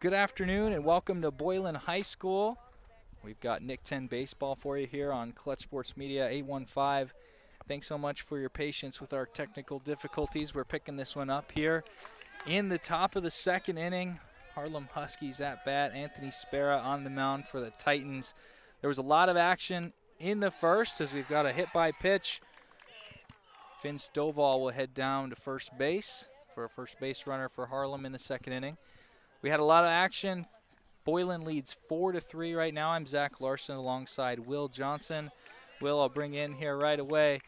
Good afternoon and welcome to Boylan High School. We've got Nick 10 baseball for you here on Clutch Sports Media 815. Thanks so much for your patience with our technical difficulties. We're picking this one up here in the top of the second inning. Harlem Huskies at bat. Anthony Spera on the mound for the Titans. There was a lot of action in the first as we've got a hit by pitch. Finn Stovall will head down to first base for a first base runner for Harlem in the second inning. We had a lot of action. Boylan leads 4-3 right now. I'm Zach Larson alongside Will Johnson. Will, I'll bring you in here right away.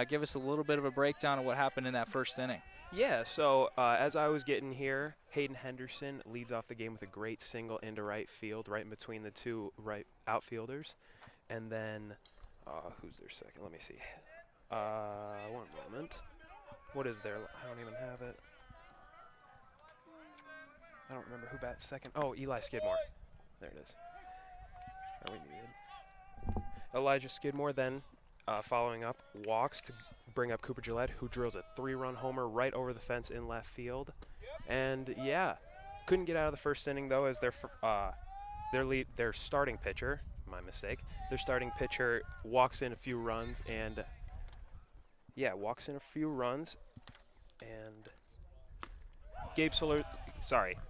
Give us a little bit of a breakdown of what happened in that first inning. Yeah, so as I was getting here, Hayden Henderson leads off the game with a great single into right field, right in between the two right outfielders. And then, who's their second? Let me see. One moment. What is their, I don't even have it. I don't remember who bats second. Oh, Eli Skidmore. There it is. Oh, we needed. Elijah Skidmore then, following up, walks to bring up Cooper Gillette, who drills a 3-run homer right over the fence in left field. And, yeah, couldn't get out of the first inning, though, as their starting pitcher, my mistake, their starting pitcher walks in a few runs and,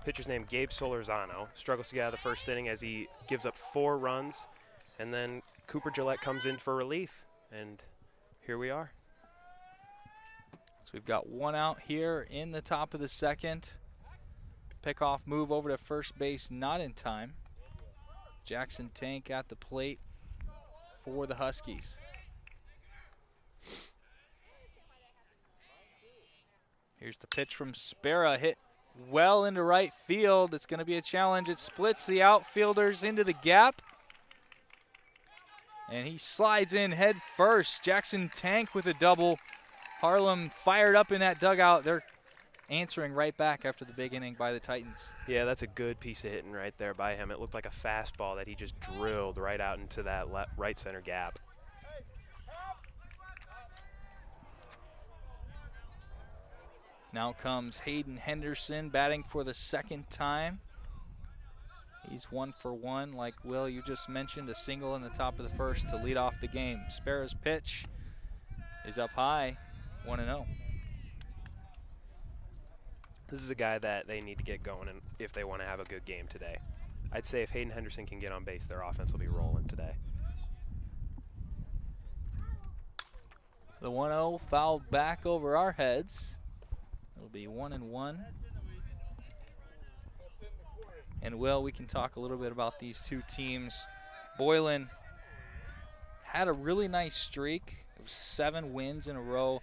pitcher's name Gabe Solorzano struggles to get out of the first inning as he gives up 4 runs, and then Cooper Gillette comes in for relief, and here we are. So we've got one out here in the top of the second. Pickoff move over to first base, not in time. Jackson Tank at the plate for the Huskies. Here's the pitch from Spera, hit well into right field. It's going to be a challenge. It splits the outfielders into the gap. And he slides in head first. Jackson Tank with a double. Harlem fired up in that dugout. They're answering right back after the big inning by the Titans. Yeah, that's a good piece of hitting right there by him. It looked like a fastball that he just drilled right out into that right center gap. Now comes Hayden Henderson batting for the second time. He's 1 for 1, like Will, you just mentioned, a single in the top of the first to lead off the game. Spera's pitch is up high, 1-0. This is a guy that they need to get going if they want to have a good game today. I'd say if Hayden Henderson can get on base, their offense will be rolling today. The 1-0 fouled back over our heads. It'll be 1-1. And Will, we can talk a little bit about these two teams. Boylan had a really nice streak of 7 wins in a row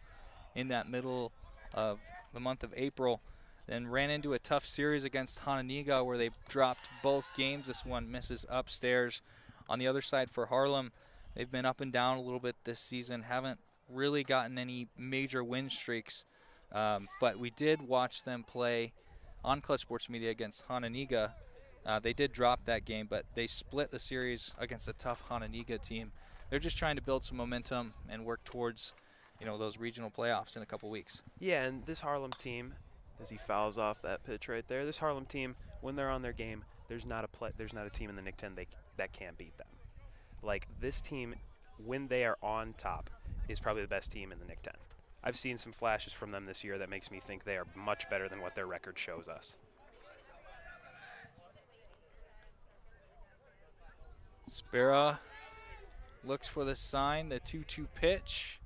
in that middle of the month of April. Then ran into a tough series against Hononegah where they dropped both games. This one misses upstairs. On the other side for Harlem, they've been up and down a little bit this season. Haven't really gotten any major win streaks. But we did watch them play on Clutch Sports Media against Hononegah. They did drop that game, but they split the series against a tough Hononegah team. They're just trying to build some momentum and work towards, those regional playoffs in a couple weeks. Yeah, and this Harlem team, as he fouls off that pitch right there, this Harlem team, when they're on their game, there's not a team in the Nick 10 that can't beat them. Like, this team, when they are on top, is probably the best team in the Nick 10. I've seen some flashes from them this year that makes me think they are much better than what their record shows us. Spera looks for the sign, the 2-2 pitch.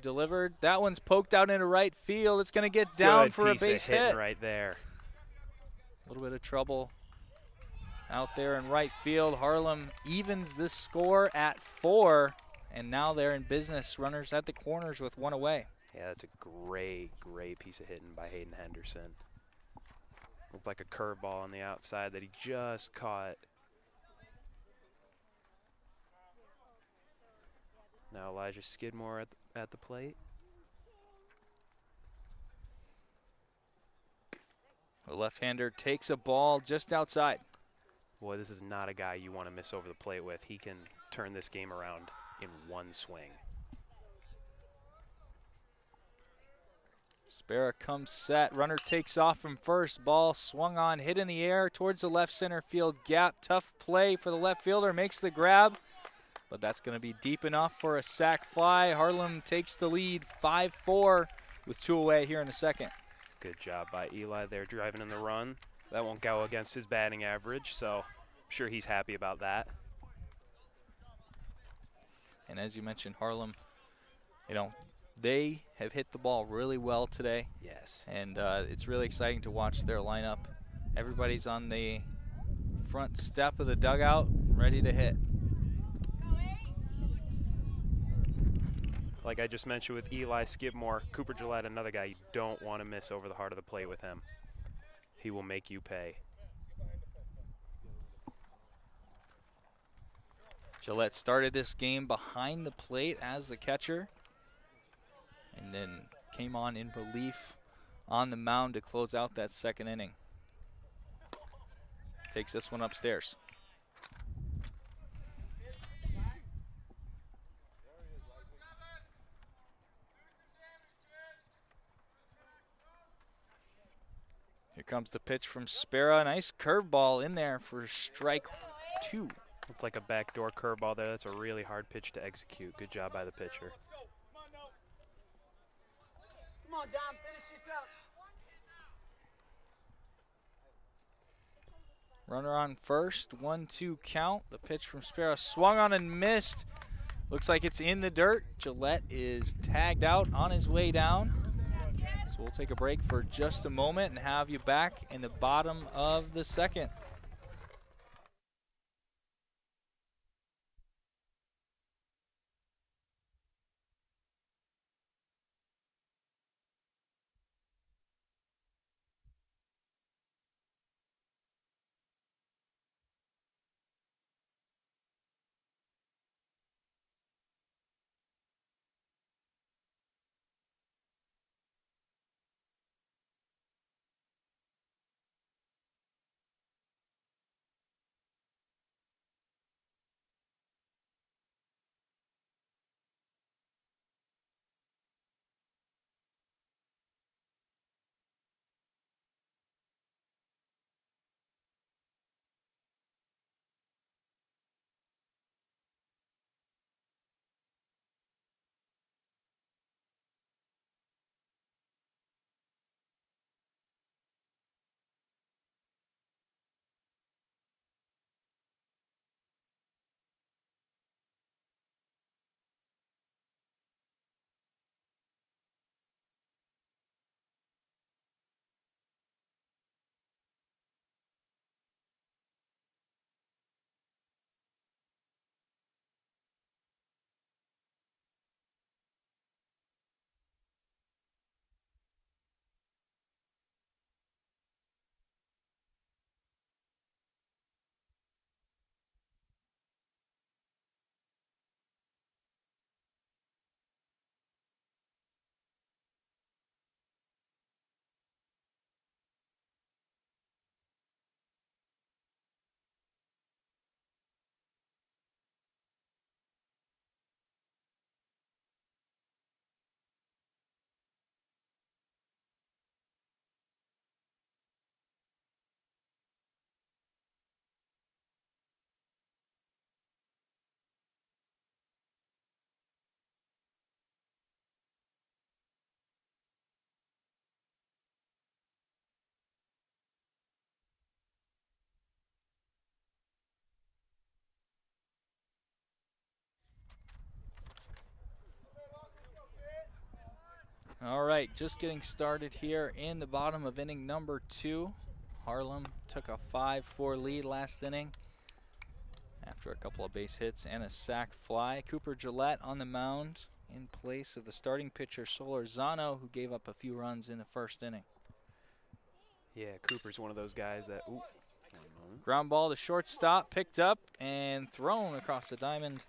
Delivered. That one's poked out into right field. It's going to get down for a base hit. Right there. A little bit of trouble out there in right field. Harlem evens this score at 4. And now they're in business. Runners at the corners with 1 away. Yeah, that's a great piece of hitting by Hayden Henderson. Looked like a curveball on the outside that he just caught. Now Elijah Skidmore at the plate. The left-hander takes a ball just outside. Boy, this is not a guy you want to miss over the plate with. He can turn this game around in one swing. Spera comes set. Runner takes off from first. Ball swung on, hit in the air towards the left center field gap. Tough play for the left fielder. Makes the grab, but that's going to be deep enough for a sac fly. Harlem takes the lead 5-4 with 2 away here in the second. Good job by Eli there driving in the run. That won't go against his batting average, so I'm sure he's happy about that. And as you mentioned, Harlem, they have hit the ball really well today. Yes. And it's really exciting to watch their lineup. Everybody's on the front step of the dugout, ready to hit. Like I just mentioned with Eli Skidmore, Cooper Gillette, another guy you don't want to miss over the heart of the plate with him. He will make you pay. Gillette started this game behind the plate as the catcher, and then came on in relief on the mound to close out that second inning. Takes this one upstairs. Here comes the pitch from Spera. Nice curveball in there for strike 2. It's like a backdoor curveball there. That's a really hard pitch to execute. Good job by the pitcher. Come on, Dom, finish this up. Runner on first, 1-2 count. The pitch from Spera swung on and missed. Looks like it's in the dirt. Gillette is tagged out on his way down. So we'll take a break for just a moment and have you back in the bottom of the second. All right, just getting started here in the bottom of inning number 2. Harlem took a 5-4 lead last inning after a couple of base hits and a sac fly. Cooper Gillette on the mound in place of the starting pitcher Solorzano, who gave up a few runs in the first inning. Yeah, Cooper's one of those guys that, ooh. Ground ball to shortstop, picked up and thrown across the diamond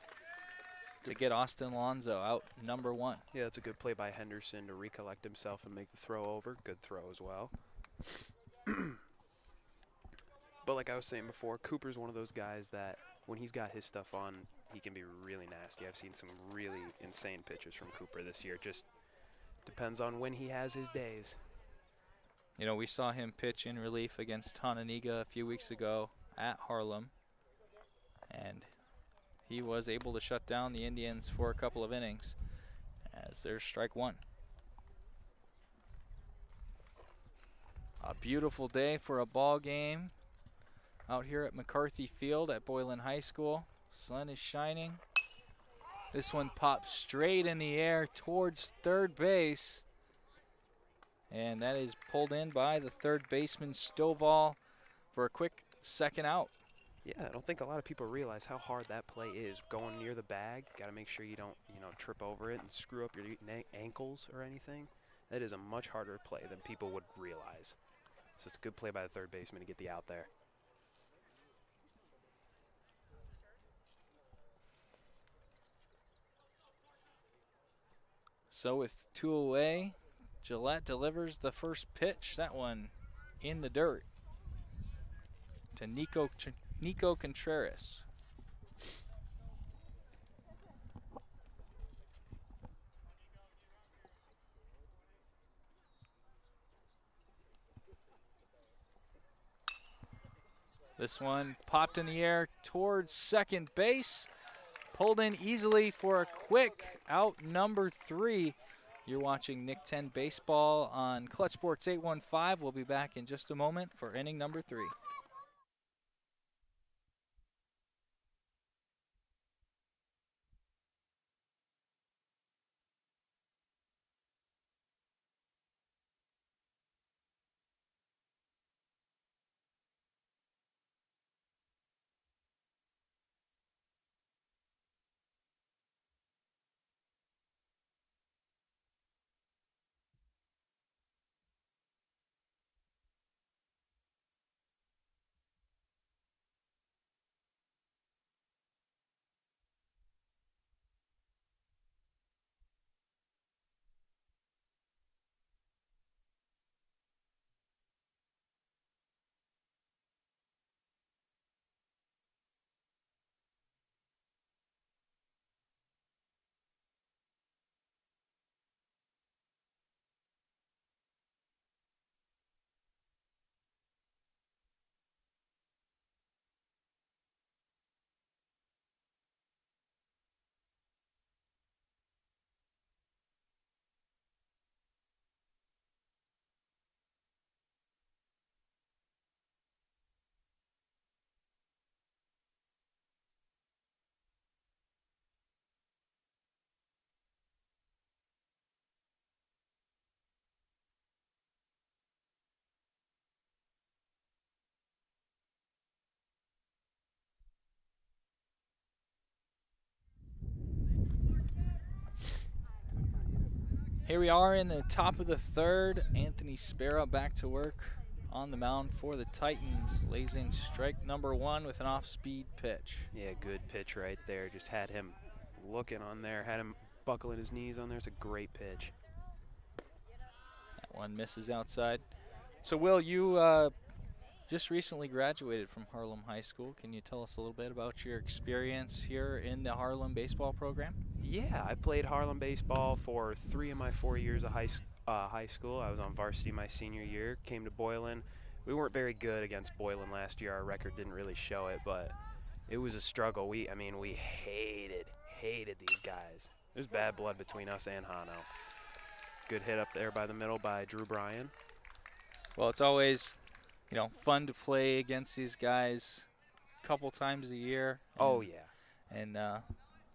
to get Austin Alonso out, number 1. Yeah, that's a good play by Henderson to recollect himself and make the throw over. Good throw as well. But like I was saying before, Cooper's one of those guys that when he's got his stuff on, he can be really nasty. I've seen some really insane pitches from Cooper this year. Just Depends on when he has his days. You know, we saw him pitch in relief against Tonaniga a few weeks ago at Harlem, and he was able to shut down the Indians for a couple of innings as there's strike one. A beautiful day for a ball game out here at McCarthy Field at Boylan High School. Sun is shining. This one pops straight in the air towards third base. And that is pulled in by the third baseman Stovall for a quick second out. Yeah, I don't think a lot of people realize how hard that play is. Going near the bag, got to make sure you don't, trip over it and screw up your ankles or anything. That is a much harder play than people would realize. So it's a good play by the third baseman to get the out there. So with 2 away, Gillette delivers the first pitch. That one in the dirt to Nico Contreras. This one popped in the air towards second base. Pulled in easily for a quick out number 3. You're watching Nick 10 Baseball on Clutch Sports 815. We'll be back in just a moment for inning number 3. Here we are in the top of the third. Anthony Sparrow back to work on the mound for the Titans. Lays in strike number 1 with an off-speed pitch. Yeah, good pitch right there. Just had him looking on there, had him buckling his knees on there. It's a great pitch. That one misses outside. So, Will, you just recently graduated from Harlem High School. Can you tell us a little bit about your experience here in the Harlem baseball program? Yeah, I played Harlem baseball for 3 of my 4 years of high school. I was on varsity my senior year, came to Boylan. We weren't very good against Boylan last year. Our record didn't really show it, but it was a struggle. We hated these guys. There's bad blood between us and Hano. Good hit up there by the middle by Drew Bryan. Well, it's always, fun to play against these guys a couple times a year. Oh, yeah. And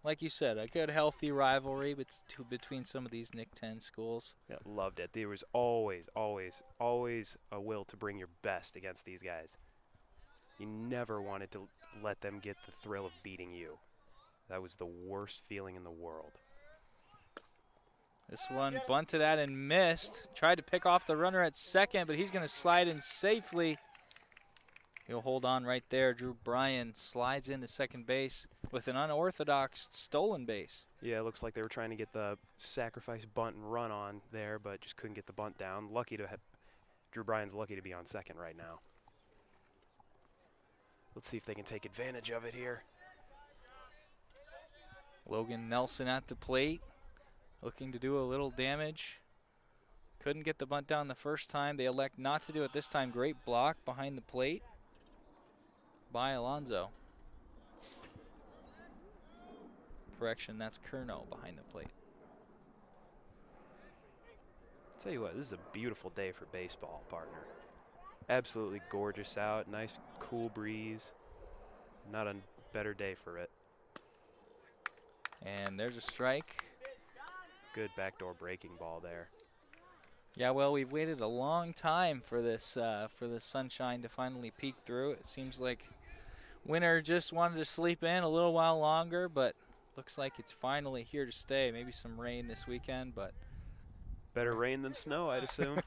like you said, a good, healthy rivalry between some of these Nick 10 schools. Yeah, loved it. There was always a will to bring your best against these guys. You never wanted to let them get the thrill of beating you. That was the worst feeling in the world. This one bunted at and missed. Tried to pick off the runner at second, but he's going to slide in safely. He'll hold on right there. Drew Bryan slides into second base with an unorthodox stolen base. Yeah, it looks like they were trying to get the sacrifice bunt and run on there, but just couldn't get the bunt down. Drew Bryan's lucky to be on second right now. Let's see if they can take advantage of it here. Logan Nelson at the plate, looking to do a little damage. Couldn't get the bunt down the first time. They elect not to do it this time. Great block behind the plate by Alonso. Correction, that's Curnow behind the plate. Tell you what, this is a beautiful day for baseball, partner. Absolutely gorgeous out. Nice cool breeze. Not a better day for it. And there's a strike. Good backdoor breaking ball there. Yeah, well, we've waited a long time for this sunshine to finally peek through. It seems like winter just wanted to sleep in a little while longer, but looks like it's finally here to stay. Maybe some rain this weekend, but better rain than snow, I'd assume.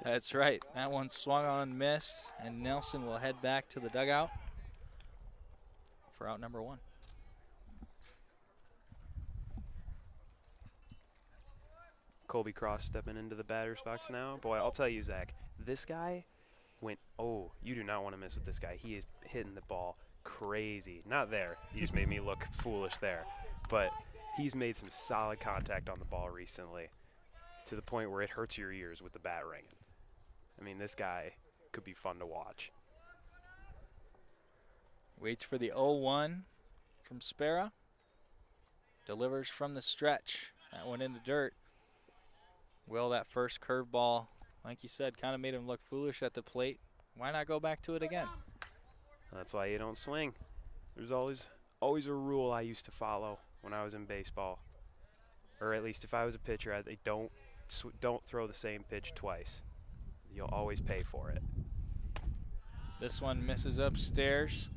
That's right. That one swung on and missed, and Nelson will head back to the dugout for out number 1. Colby Cross stepping into the batter's box now. Boy, I'll tell you, Zach, this guy went, oh, you do not want to mess with this guy. He is hitting the ball crazy. Not there. You just made me look foolish there. But he's made some solid contact on the ball recently to the point where it hurts your ears with the bat ringing. I mean, this guy could be fun to watch. Waits for the 0-1 from Spera. Delivers from the stretch. That one in the dirt. Will, that first curveball, like you said, kind of made him look foolish at the plate. Why not go back to it again? That's why you don't swing. There's always a rule I used to follow when I was in baseball, or at least if I was a pitcher. They don't throw the same pitch twice. You'll always pay for it. This one misses upstairs.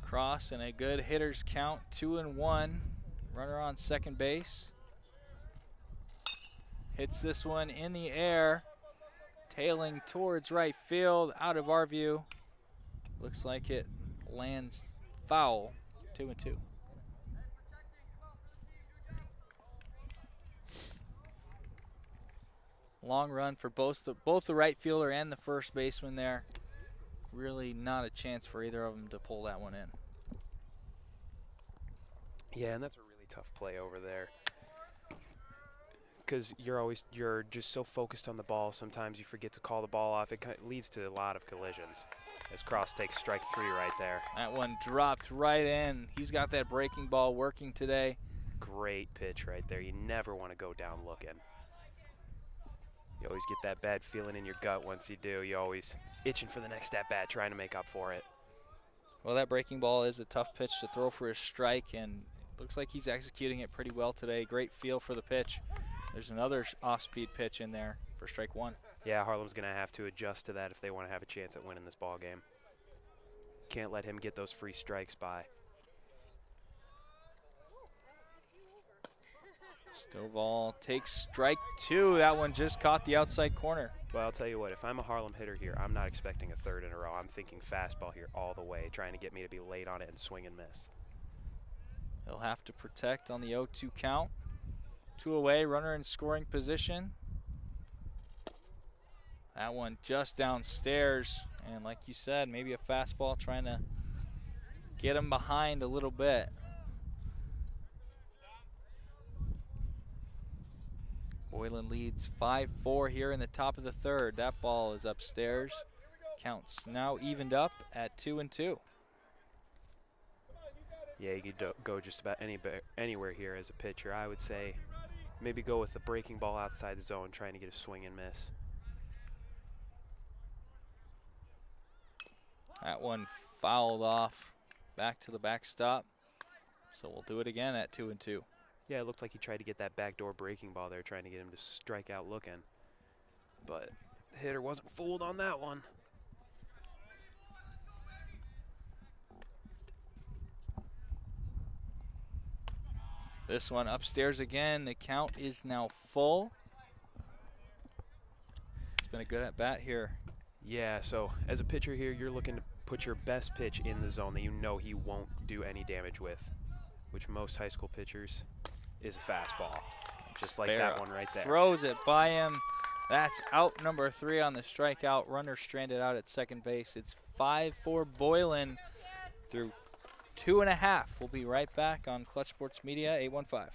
Cross and a good hitter's count, 2-1. Runner on second base. Hits this one in the air, tailing towards right field, out of our view. Looks like it lands foul, 2-2. Long run for both the right fielder and the first baseman there. Really not a chance for either of them to pull that one in. Yeah, and that's a really tough play over there, because you're just so focused on the ball. Sometimes you forget to call the ball off. It leads to a lot of collisions. As Cross takes strike 3 right there. That one dropped right in. He's got that breaking ball working today. Great pitch right there. You never want to go down looking. You always get that bad feeling in your gut once you do. You always itching for the next at-bat, trying to make up for it. Well, that breaking ball is a tough pitch to throw for a strike, and looks like he's executing it pretty well today. Great feel for the pitch. There's another off-speed pitch in there for strike 1. Yeah, Harlem's going to have to adjust to that if they want to have a chance at winning this ball game. Can't let him get those free strikes by. Stovall takes strike 2. That one just caught the outside corner. Well, I'll tell you what, if I'm a Harlem hitter here, I'm not expecting a third in a row. I'm thinking fastball here all the way, trying to get me to be late on it and swing and miss. He'll have to protect on the 0-2 count. 2 away, runner in scoring position. That one just downstairs, and like you said, maybe a fastball trying to get him behind a little bit. Boylan leads 5-4 here in the top of the 3rd. That ball is upstairs. Counts now evened up at 2-2. Yeah, you could go just about anywhere here as a pitcher. I would say maybe go with the breaking ball outside the zone, trying to get a swing and miss. That one fouled off back to the backstop. So we'll do it again at 2-2. Yeah, it looked like he tried to get that backdoor breaking ball there, trying to get him to strike out looking. But the hitter wasn't fooled on that one. This one upstairs again. The count is now full. It's been a good at-bat here. Yeah, so as a pitcher here, you're looking to put your best pitch in the zone that you know he won't do any damage with, which most high school pitchers is a fastball. Just like that one right there. Throws it by him. That's out number 3 on the strikeout. Runner stranded out at second base. It's 5-4 Boylan through 2.5. We'll be right back on Clutch Sports Media 815.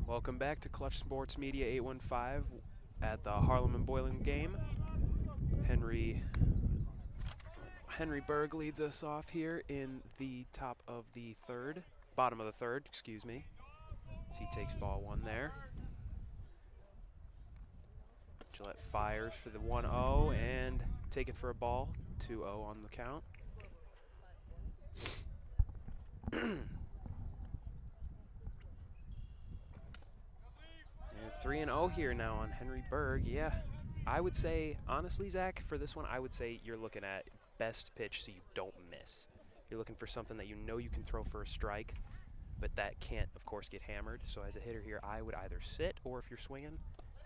Welcome back to Clutch Sports Media 815 at the Harlem and Boylan game. Henry Berg leads us off here in the bottom of the third, excuse me. As he takes ball 1 there. Gillette fires for the 1-0 and taken for a ball, 2-0 on the count. And 3-0 here now on Henry Berg. Yeah, I would say, honestly, Zach, for this one, I would say you're looking at best pitch so you don't miss. You're looking for something that you know you can throw for a strike, but that can't, of course, get hammered. So as a hitter here, I would either sit, or if you're swinging,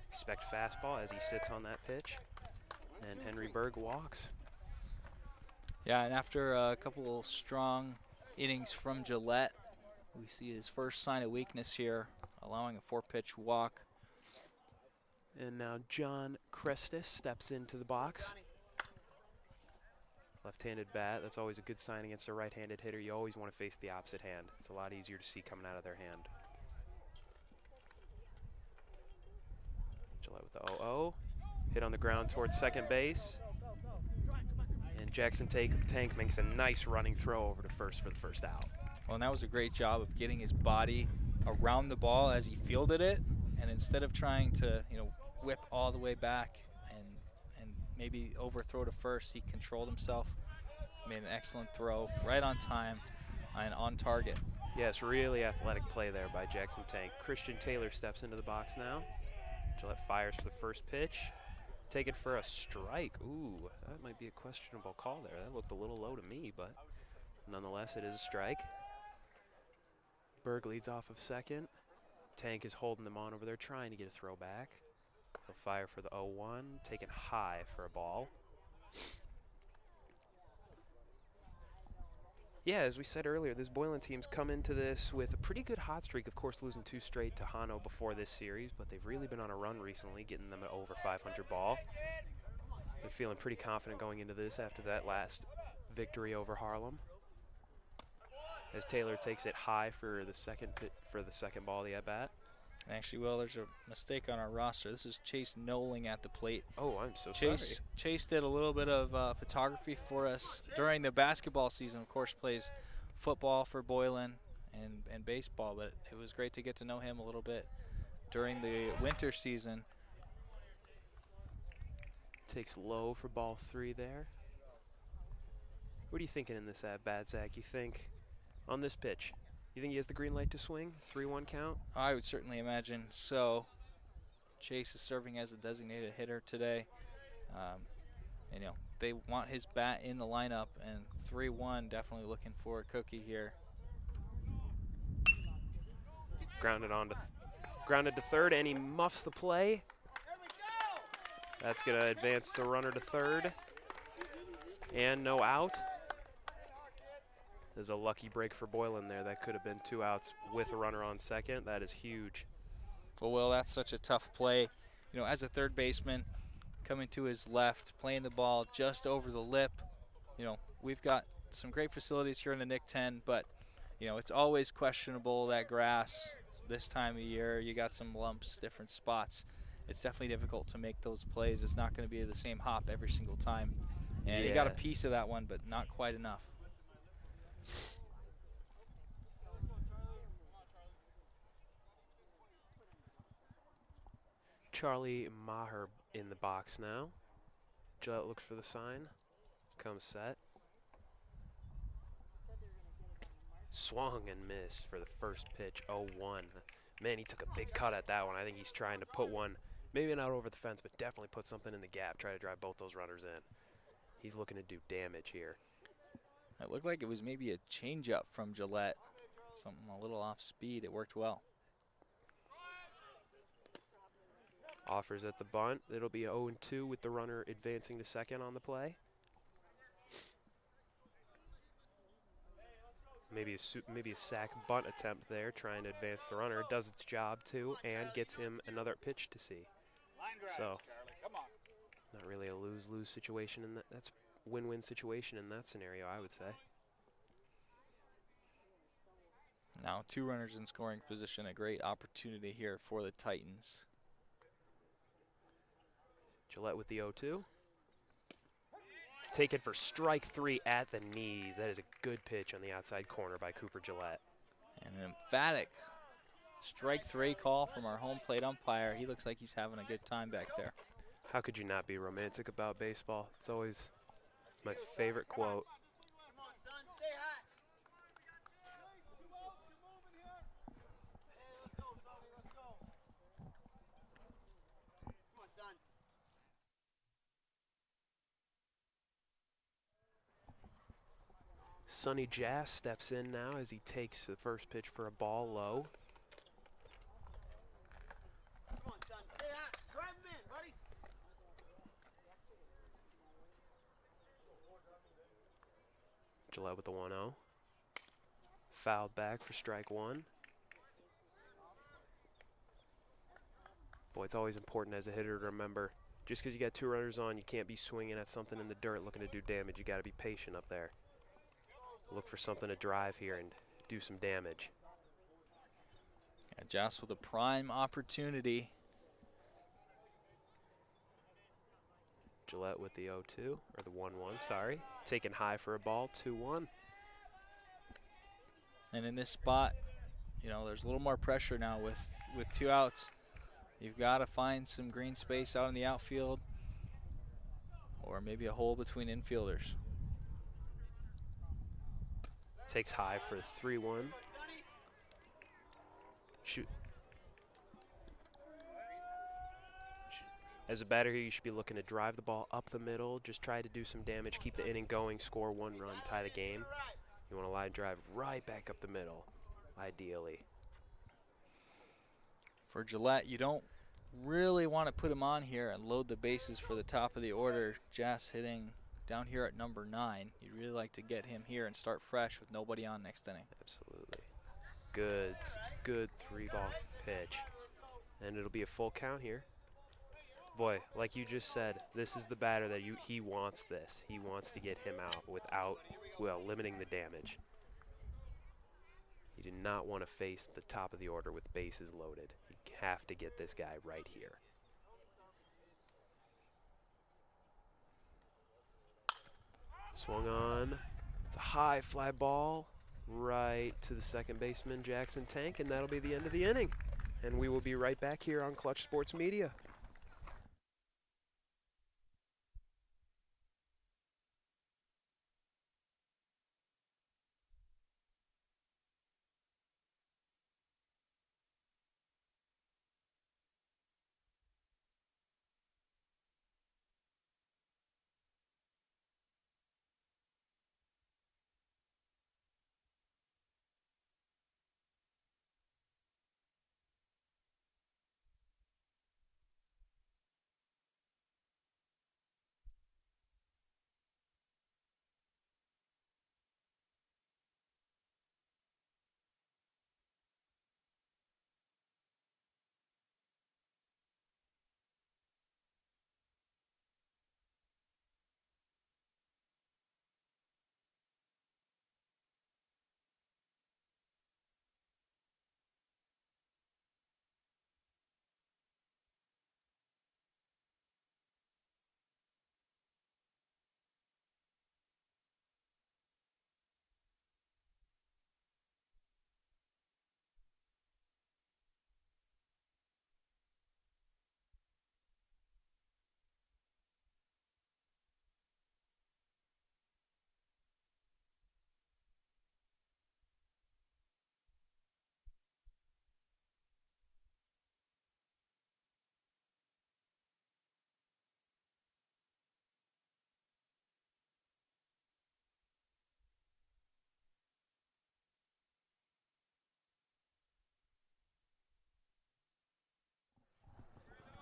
expect fastball as he sits on that pitch. And Henry Berg walks. Yeah, and after a couple strong innings from Gillette, we see his first sign of weakness here, allowing a 4-pitch walk. And now John Crestis steps into the box. Left-handed bat, that's always a good sign against a right-handed hitter. You always want to face the opposite hand. It's a lot easier to see coming out of their hand. Gillette with the 0-0. Hit on the ground towards second base. And Jackson Tank makes a nice running throw over to first for the first out. Well, and that was a great job of getting his body around the ball as he fielded it. And instead of trying to, whip all the way back and maybe overthrow to first, he controlled himself, made an excellent throw, right on time and on target. Yes, really athletic play there by Jackson Tank. Christian Taylor steps into the box now. Gillette fires for the first pitch. Taken for a strike. Ooh, that might be a questionable call there. That looked a little low to me, but nonetheless, it is a strike. Berg leads off of second. Tank is holding them on over there, trying to get a throw back. He'll fire for the 0-1, taken high for a ball. Yeah, as we said earlier, this Boylan team's come into this with a pretty good hot streak, of course losing 2 straight to Hano before this series, but they've really been on a run recently, getting them an over 500 ball. They're feeling pretty confident going into this after that last victory over Harlem. As Taylor takes it high for the second ball of the at-bat. Actually, well, there's a mistake on our roster. This is Chase Noling at the plate. Oh, I'm so sorry. Chase did a little bit of photography for us during the basketball season. Of course, plays football for Boylan and baseball, but it was great to get to know him a little bit during the winter season. Takes low for ball 3 there. What are you thinking in this at-bat, Zach? You think on this pitch, you think he has the green light to swing? 3-1 count? I would certainly imagine so. Chase is serving as a designated hitter today. And, they want his bat in the lineup, and 3-1 definitely looking for a cookie here. Grounded to third, and he muffs the play. That's going to advance the runner to third. And no out. There's a lucky break for Boylan there. That could have been 2 outs with a runner on second. That is huge. Well, Will, that's such a tough play. You know, as a third baseman, coming to his left, playing the ball just over the lip. You know, we've got some great facilities here in the Nick 10, but, you know, it's always questionable, that grass. This time of year, you got some lumps, different spots. It's definitely difficult to make those plays. It's not going to be the same hop every single time. And he got a piece of that one, but not quite enough. Charlie Maher in the box now. Gillette looks for the sign. Comes set. Swung and missed for the first pitch, 0-1. Man, he took a big cut at that one. I think he's trying to put one, maybe not over the fence, but definitely put something in the gap, try to drive both those runners in. He's looking to do damage here. It looked like it was maybe a changeup from Gillette. Something a little off speed. It worked well. Offers at the bunt. It'll be 0-2 with the runner advancing to second on the play. Maybe a sac bunt attempt there, trying to advance the runner. It does its job too, and gets him another pitch to see. So, not really a lose-lose situation in that. That's win-win situation in that scenario, I would say. Now 2 runners in scoring position. A great opportunity here for the Titans. Gillette with the 0-2. Taken for strike 3 at the knees. That is a good pitch on the outside corner by Cooper Gillette. And an emphatic strike 3 call from our home plate umpire. He looks like he's having a good time back there. How could you not be romantic about baseball? It's my favorite quote. Sonny Jazz steps in now as he takes the first pitch for a ball low. Come on, son. Stay hot. Drive him in, buddy. Gillette with the 1-0. Fouled back for strike 1. Boy, it's always important as a hitter to remember, just because you got 2 runners on, you can't be swinging at something in the dirt looking to do damage. You got to be patient up there. Look for something to drive here and do some damage. Yeah, Joss with a prime opportunity. Gillette with the 0-2, or the 1-1, sorry. Taken high for a ball, 2-1. And in this spot, you know, there's a little more pressure now with 2 outs. You've got to find some green space out in the outfield, or maybe a hole between infielders. Takes high for 3-1. Shoot. As a batter here, you should be looking to drive the ball up the middle, just try to do some damage, keep the inning going, score 1 run, tie the game. You want to line drive right back up the middle, ideally. For Gillette, you don't really want to put him on here and load the bases for the top of the order. Jass hitting down here at number 9. You'd really like to get him here and start fresh with nobody on next inning. Absolutely. Good 3-ball pitch. And it'll be a full count here. Boy, like you just said, this is the batter that he wants this. He wants to get him out without, well, limiting the damage. You do not want to face the top of the order with bases loaded. You have to get this guy right here. Swung on. It's a high fly ball right to the second baseman, Jackson Tank, and that'll be the end of the inning. And we will be right back here on Clutch Sports Media.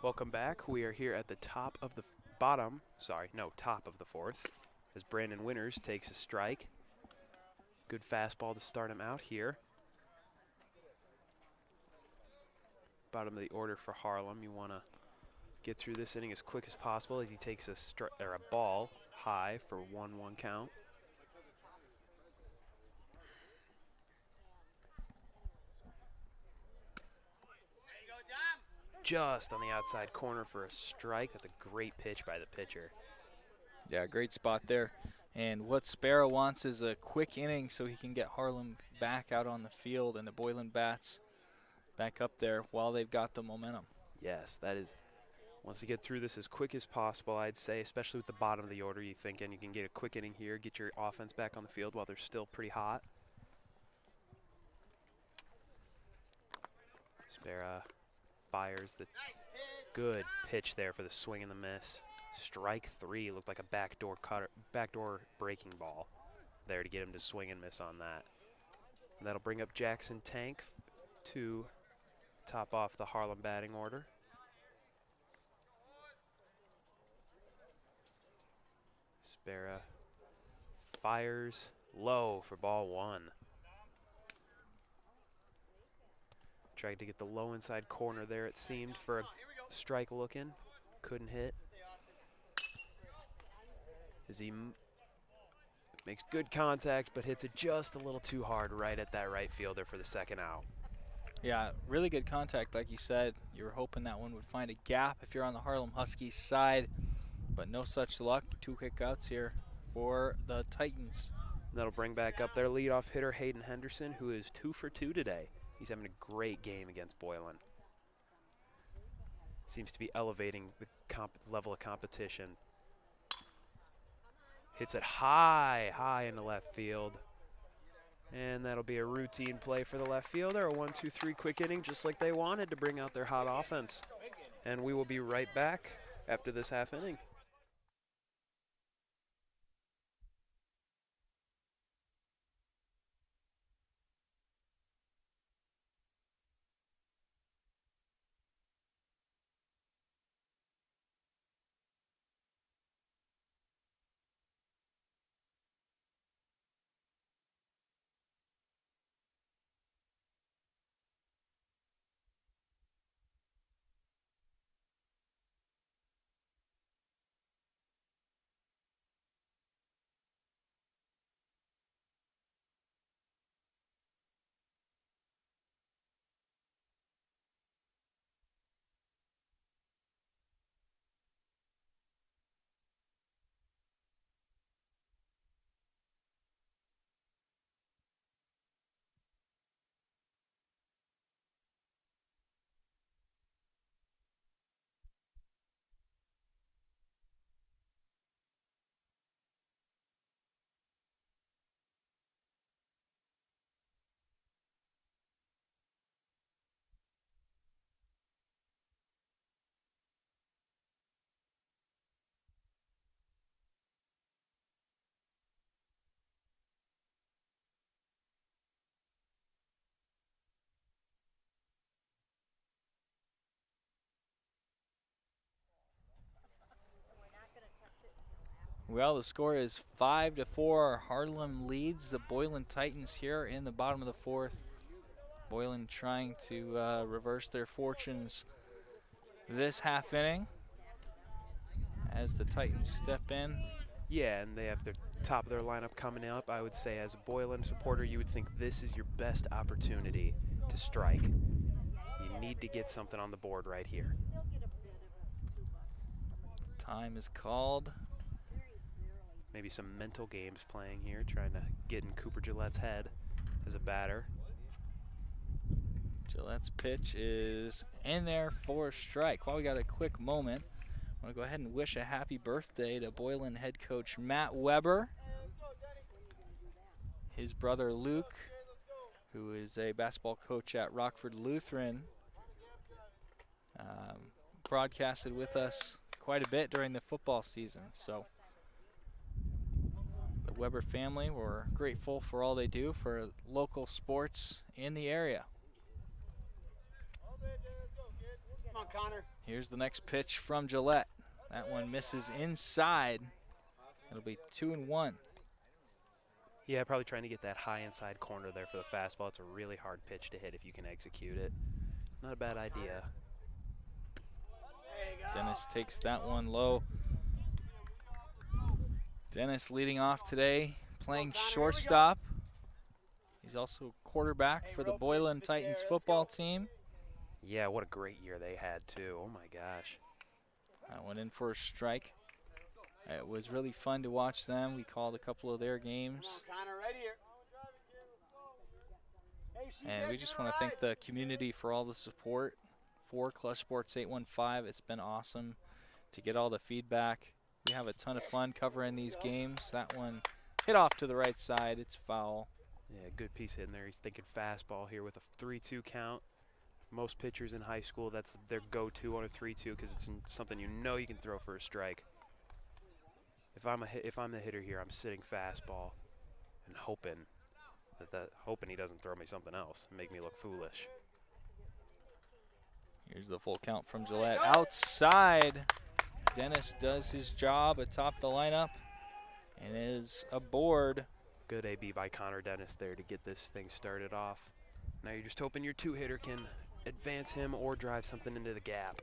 Welcome back. We are here at the top of the top of the fourth, as Brandon Winters takes a strike. Good fastball to start him out here. Bottom of the order for Harlem. You want to get through this inning as quick as possible as he takes a ball high for 1-1 count. Just on the outside corner for a strike. That's a great pitch by the pitcher. Yeah, great spot there. And what Sparrow wants is a quick inning so he can get Harlem back out on the field and the Boylan bats back up there while they've got the momentum. Yes, that is. Wants to get through this as quick as possible, I'd say, especially with the bottom of the order. You thinking you can get a quick inning here, get your offense back on the field while they're still pretty hot. Sparrow fires the good pitch there for the swing and the miss. Strike three. Looked like a backdoor breaking ball there to get him to swing and miss on that. And that'll bring up Jackson Tank to top off the Harlem batting order. Sparrow fires low for ball one. Tried to get the low inside corner there, it seemed, for a strike looking. Couldn't hit. As he makes good contact, but hits it just a little too hard right at that right fielder for the second out. Yeah, really good contact, like you said. You were hoping that one would find a gap if you're on the Harlem Huskies side, but no such luck. 2 kickouts here for the Titans. That'll bring back up their leadoff hitter, Hayden Henderson, who is 2 for 2 today. He's having a great game against Boylan. Seems to be elevating the level of competition. Hits it high into left field. And that'll be a routine play for the left fielder. A 1-2-3 quick inning, just like they wanted to bring out their hot offense. And we will be right back after this half inning. Well, the score is 5-4. Harlem leads the Boylan Titans here in the bottom of the fourth. Boylan trying to reverse their fortunes this half inning as the Titans step in. Yeah, and they have the top of their lineup coming up. I would say as a Boylan supporter, you would think this is your best opportunity to strike. You need to get something on the board right here. Time is called. Maybe some mental games playing here, trying to get in Cooper Gillette's head as a batter. Gillette's pitch is in there for a strike. While we got a quick moment, I want to go ahead and wish a happy birthday to Boylan head coach Matt Weber. His brother Luke, who is a basketball coach at Rockford Lutheran, broadcasted with us quite a bit during the football season. So the Weber family, we're grateful for all they do for local sports in the area. Come on, Connor. Here's the next pitch from Gillette. That one misses inside. It'll be 2-1. Yeah, probably trying to get that high inside corner there for the fastball. It's a really hard pitch to hit if you can execute it. Not a bad idea. Dennis takes that one low. Dennis leading off today, playing shortstop. He's also quarterback for the Boylan Titans football team. Yeah, what a great year they had, too. Oh, my gosh. I went in for a strike. It was really fun to watch them. We called a couple of their games. Come on, Connor, right here. And we just want to thank the community for all the support for Clutch Sports 815. It's been awesome to get all the feedback. We have a ton of fun covering these games. That one hit off to the right side. It's foul. Yeah, good piece hitting there. He's thinking fastball here with a 3-2 count. Most pitchers in high school, that's their go-to on a 3-2 because it's something you know you can throw for a strike. If I'm the hitter here, I'm sitting fastball and hoping he doesn't throw me something else and make me look foolish. Here's the full count from Gillette. Outside. Dennis does his job atop the lineup and is aboard. Good AB by Connor Dennis there to get this thing started off. Now you're just hoping your two-hitter can advance him or drive something into the gap.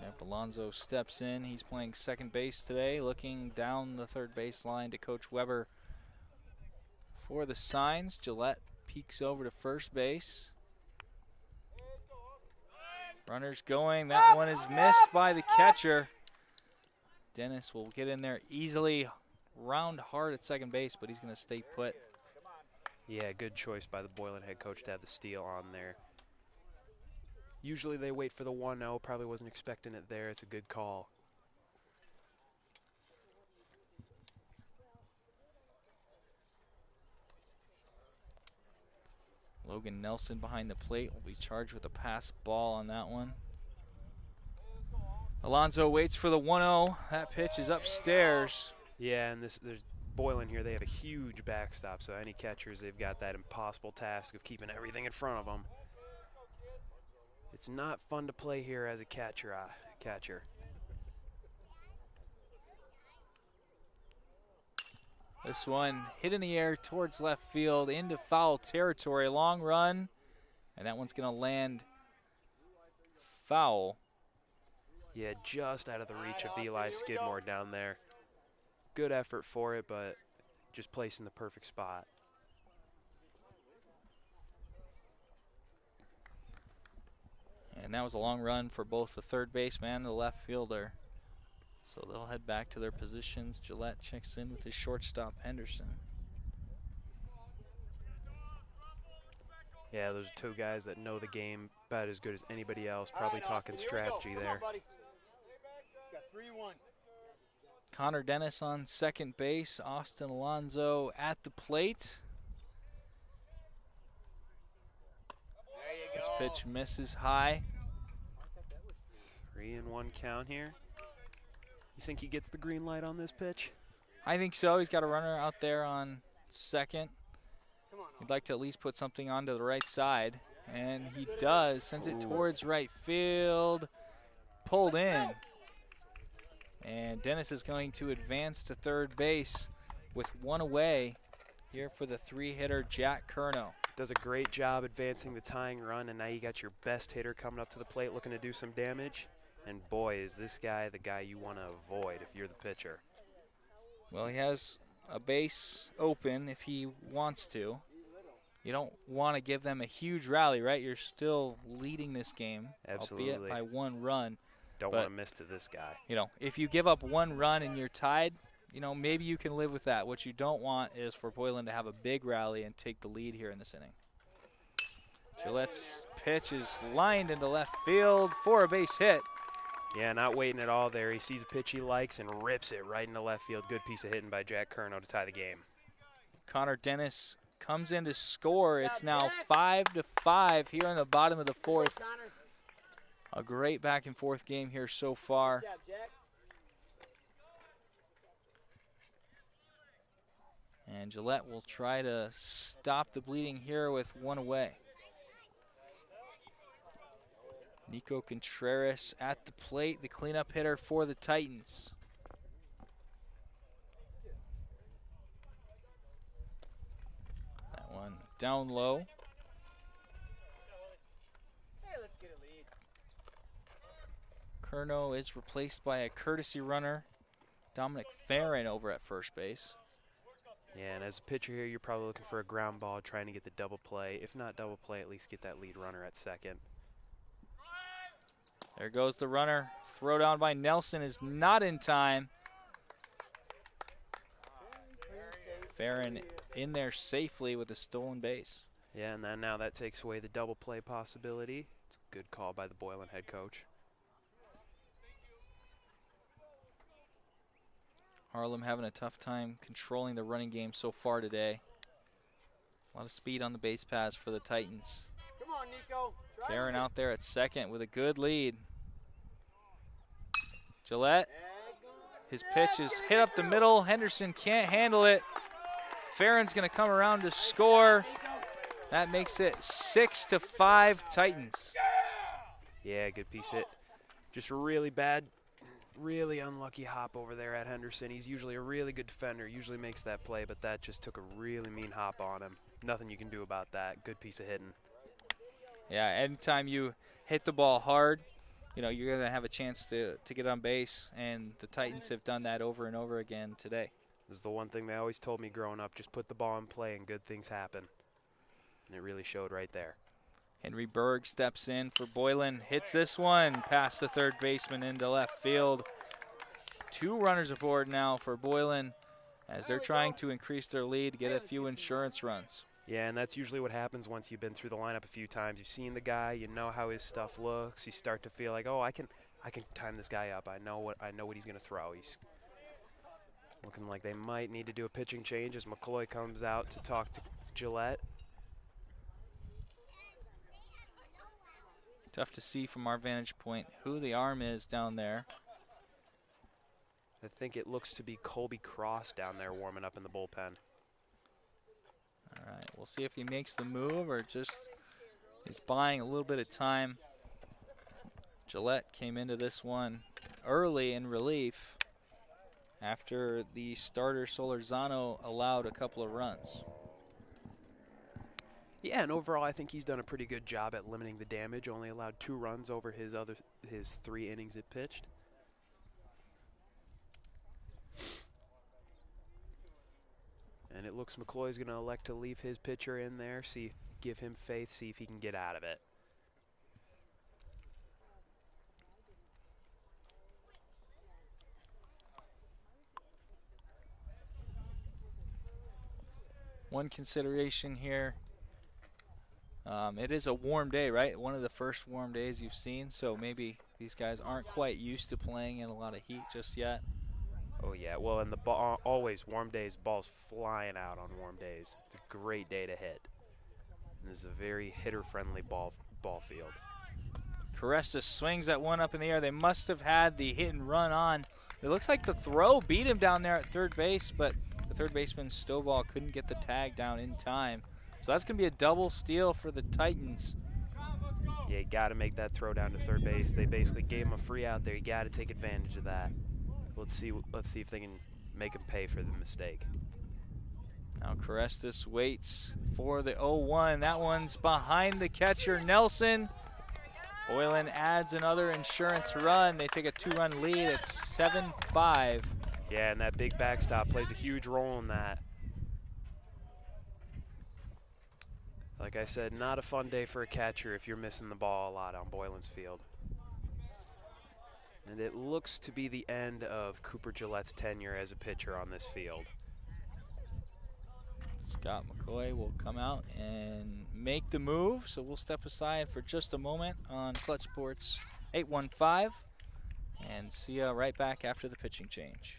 Yep, Alonzo steps in. He's playing second base today, looking down the third base line to Coach Weber for the signs. Gillette peeks over to first base. Runners going. That one is missed by the catcher. Dennis will get in there easily, round hard at second base, but he's going to stay put. Yeah, good choice by the Boylan head coach to have the steal on there. Usually they wait for the 1-0. Probably wasn't expecting it there. It's a good call. Logan Nelson behind the plate will be charged with a pass ball on that one. Alonzo waits for the 1-0. That pitch is upstairs. Yeah, and there's Boylan here. They have a huge backstop, so any catchers, they've got that impossible task of keeping everything in front of them. It's not fun to play here as a catcher. This one hit in the air towards left field into foul territory. Long run, and that one's going to land foul. Yeah, just out of the reach of Eli Skidmore down there. Good effort for it, but just placed in the perfect spot. And that was a long run for both the third baseman and the left fielder. So they'll head back to their positions. Gillette checks in with his shortstop, Henderson. Yeah, those are two guys that know the game about as good as anybody else. Probably talking strategy there. Got 3-1. Connor Dennis on second base. Austin Alonzo at the plate. This pitch misses high. 3-1 count here. You think he gets the green light on this pitch? I think so. He's got a runner out there on second. He'd like to at least put something onto the right side, and he does. Sends it towards right field. Pulled in. And Dennis is going to advance to third base with one away here for the three-hitter Jack Curnow. Does a great job advancing the tying run, and now you got your best hitter coming up to the plate looking to do some damage. And boy, is this guy the guy you want to avoid if you're the pitcher. Well, he has a base open if he wants to. You don't want to give them a huge rally, right? You're still leading this game, Absolutely. albeit by one run. Don't want to miss to this guy. You know, if you give up one run and you're tied, you know, maybe you can live with that. What you don't want is for Boylan to have a big rally and take the lead here in this inning. Gillette's pitch is lined into left field for a base hit. Yeah, not waiting at all there. He sees a pitch he likes and rips it right into left field. Good piece of hitting by Jack Curnow to tie the game. Connor Dennis comes in to score. It's now 5-5 here in the bottom of the fourth. A great back and forth game here so far. And Gillette will try to stop the bleeding here with one away. Nico Contreras at the plate, the cleanup hitter for the Titans. That one down low. Hey, let's get a lead. Kerno is replaced by a courtesy runner, Dominic Farron, over at first base. Yeah, and as a pitcher here, you're probably looking for a ground ball, trying to get the double play. If not double play, at least get that lead runner at second. There goes the runner. Throw down by Nelson is not in time. Farron in there safely with a stolen base. Yeah, and then now that takes away the double play possibility. It's a good call by the Boylan head coach. Harlem having a tough time controlling the running game so far today. A lot of speed on the base paths for the Titans. Come on, Nico. Try Farron it. out there at second with a good lead. Gillette, his pitch is hit up the middle. Henderson can't handle it. Farron's going to come around to score. That makes it 6-5 Titans. Yeah, good piece hit. Just really bad, really unlucky hop over there at Henderson. He's usually a really good defender, usually makes that play, but that just took a really mean hop on him. Nothing you can do about that. Good piece of hitting. Yeah, anytime you hit the ball hard, you know, you're going to have a chance to get on base, and the Titans have done that over and over again today. This is the one thing they always told me growing up, just put the ball in play and good things happen. And it really showed right there. Henry Berg steps in for Boylan, hits this one past the third baseman into left field. 2 runners aboard now for Boylan as they're trying to increase their lead, get a few insurance runs. Yeah, and that's usually what happens once you've been through the lineup a few times. You've seen the guy, you know how his stuff looks. You start to feel like, oh, I can time this guy up. I know what he's going to throw. He's looking like they might need to do a pitching change as McCoy comes out to talk to Gillette. Tough to see from our vantage point who the arm is down there. I think it looks to be Colby Cross down there warming up in the bullpen. All right, we'll see if he makes the move or just is buying a little bit of time. Gillette came into this one early in relief after the starter Solorzano allowed a couple of runs. Yeah, and overall I think he's done a pretty good job at limiting the damage. Only allowed 2 runs over his 3 innings it pitched. And it looks McCloy's going to elect to leave his pitcher in there, give him faith, see if he can get out of it. One consideration here, it is a warm day, right? One of the first warm days you've seen, so maybe these guys aren't quite used to playing in a lot of heat just yet. Oh yeah, well, and the ball, always warm days, balls flying out on warm days. It's a great day to hit. And this is a very hitter-friendly ball field. Caresta swings that one up in the air. They must have had the hit and run on. It looks like the throw beat him down there at third base, but the third baseman Stovall couldn't get the tag down in time. So that's going to be a double steal for the Titans. Yeah, you got to make that throw down to third base. They basically gave him a free out there. You got to take advantage of that. Let's see if they can make him pay for the mistake. Now Carestas waits for the 0-1. That one's behind the catcher, Nelson. Boylan adds another insurance run. They take a 2-run lead. It's 7-5. Yeah, and that big backstop plays a huge role in that. Like I said, not a fun day for a catcher if you're missing the ball a lot on Boylan's field. And it looks to be the end of Cooper Gillette's tenure as a pitcher on this field. Scott McCoy will come out and make the move, so we'll step aside for just a moment on Clutch Sports 815 and see you right back after the pitching change.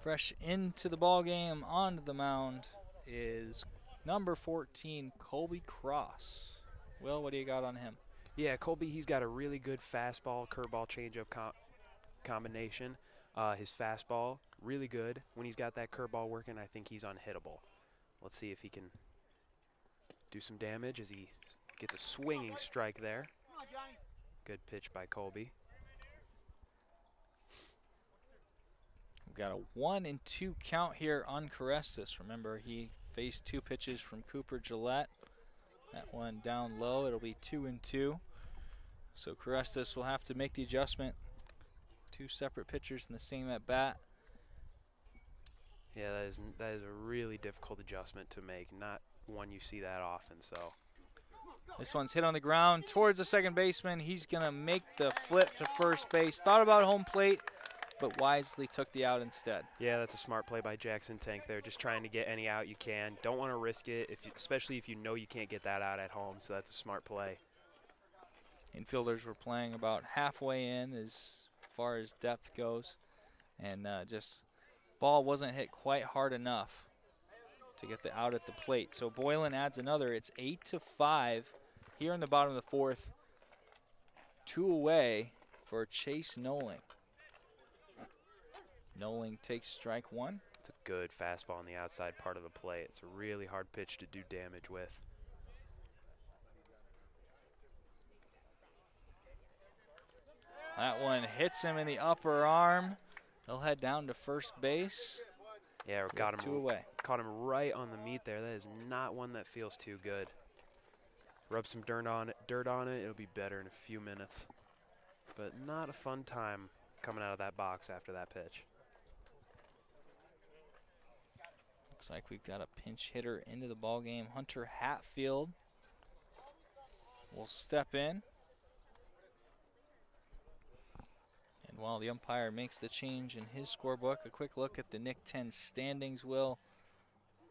Fresh into the ball game, onto the mound is number 14, Colby Cross. Will, what do you got on him? Yeah, Colby, he's got a really good fastball, curveball, changeup combination. His fastball, really good. When he's got that curveball working, I think he's unhittable. Let's see if he can do some damage as he gets a swinging strike there. Good pitch by Colby. We've got a 1-2 count here on Carestas. Remember, he faced 2 pitches from Cooper Gillette. That one down low. It'll be 2-2. So Carestas will have to make the adjustment. 2 separate pitchers in the same at bat. Yeah, that is a really difficult adjustment to make. Not one you see that often. So this one's hit on the ground towards the second baseman. He's going to make the flip to first base. Thought about home plate, but wisely took the out instead. yeah, that's a smart play by Jackson Tank there. Just trying to get any out you can. Don't want to risk it, especially if you know you can't get that out at home. So that's a smart play. Infielders were playing about halfway in as far as depth goes, and just ball wasn't hit quite hard enough to get the out at the plate. So Boylan adds another. It's 8-5 here in the bottom of the 4th. 2 away for Chase Noling. Noling takes strike 1. It's a good fastball on the outside part of the plate. It's a really hard pitch to do damage with. That one hits him in the upper arm. He'll head down to first base. Yeah, got him 2 away. Caught him right on the meat there. That is not one that feels too good. Rub some dirt on it. It'll be better in a few minutes. But not a fun time coming out of that box after that pitch. Looks like we've got a pinch hitter into the ball game. Hunter Hatfield will step in. And while the umpire makes the change in his scorebook, a quick look at the Nick 10 standings. Will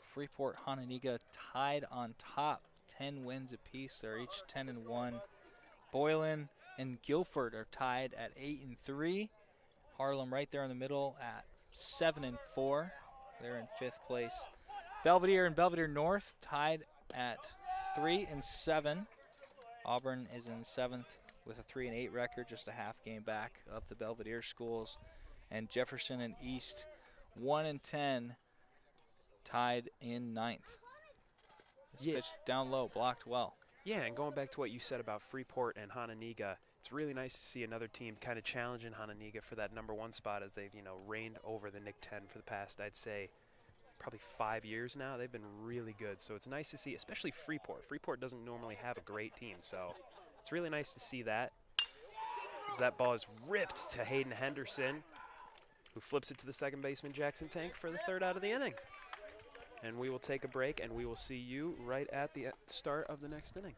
Freeport Hononegah tied on top, 10 wins apiece. They're each 10-1. Boylan and Guilford are tied at 8-3. Harlem right there in the middle at 7-4. They're in 5th place. Belvedere and Belvedere North tied at 3-7. Auburn is in 7th with a 3-8 record, just a half game back of the Belvedere schools. And Jefferson and East 1-10, tied in 9th. This pitch down low, blocked well. Yeah, and going back to what you said about Freeport and Hononegah, it's really nice to see another team kind of challenging Hononegah for that #1 spot as they've, reigned over the Nick 10 for the past, I'd say, probably 5 years now. They've been really good, so it's nice to see, especially Freeport. Freeport doesn't normally have a great team, so it's really nice to see that. As that ball is ripped to Hayden Henderson, who flips it to the second baseman, Jackson Tank, for the 3rd out of the inning. And we will take a break, and we will see you right at the start of the next inning.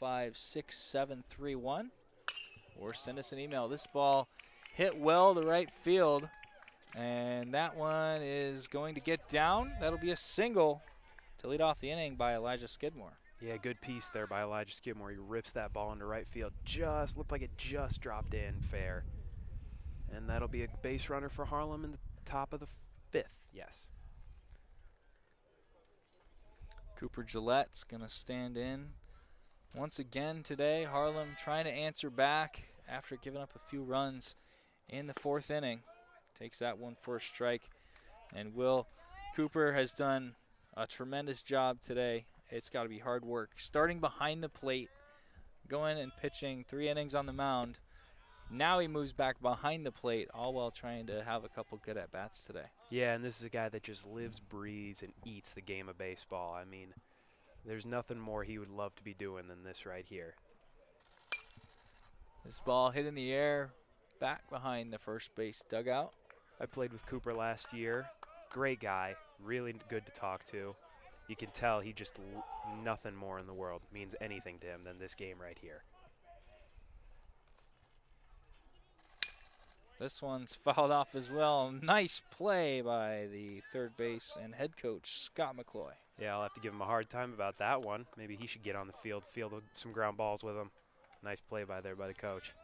815-675-6731. Or send us an email. This ball hit well to right field. And that one is going to get down. That'll be a single to lead off the inning by Elijah Skidmore. Yeah, good piece there by Elijah Skidmore. He rips that ball into right field. Just looked like it just dropped in fair. And that'll be a base runner for Harlem in the top of the 5th. Yes. Cooper Gillette's going to stand in once again today. Harlem trying to answer back after giving up a few runs in the 4th inning. Takes that one for a strike. And Will Cooper has done a tremendous job today. It's got to be hard work. Starting behind the plate, going and pitching 3 innings on the mound. Now he moves back behind the plate, all while trying to have a couple good at-bats today. Yeah, and this is a guy that just lives, breathes, and eats the game of baseball. I mean, there's nothing more he would love to be doing than this right here. This ball hit in the air, back behind the first base dugout. I played with Cooper last year. Great guy, really good to talk to. You can tell he just nothing more in the world means anything to him than this game right here. This one's fouled off as well. Nice play by the third base and head coach, Scott McCloy. Yeah, I'll have to give him a hard time about that one. Maybe he should get on the field, field some ground balls with him. Nice play by there by the coach.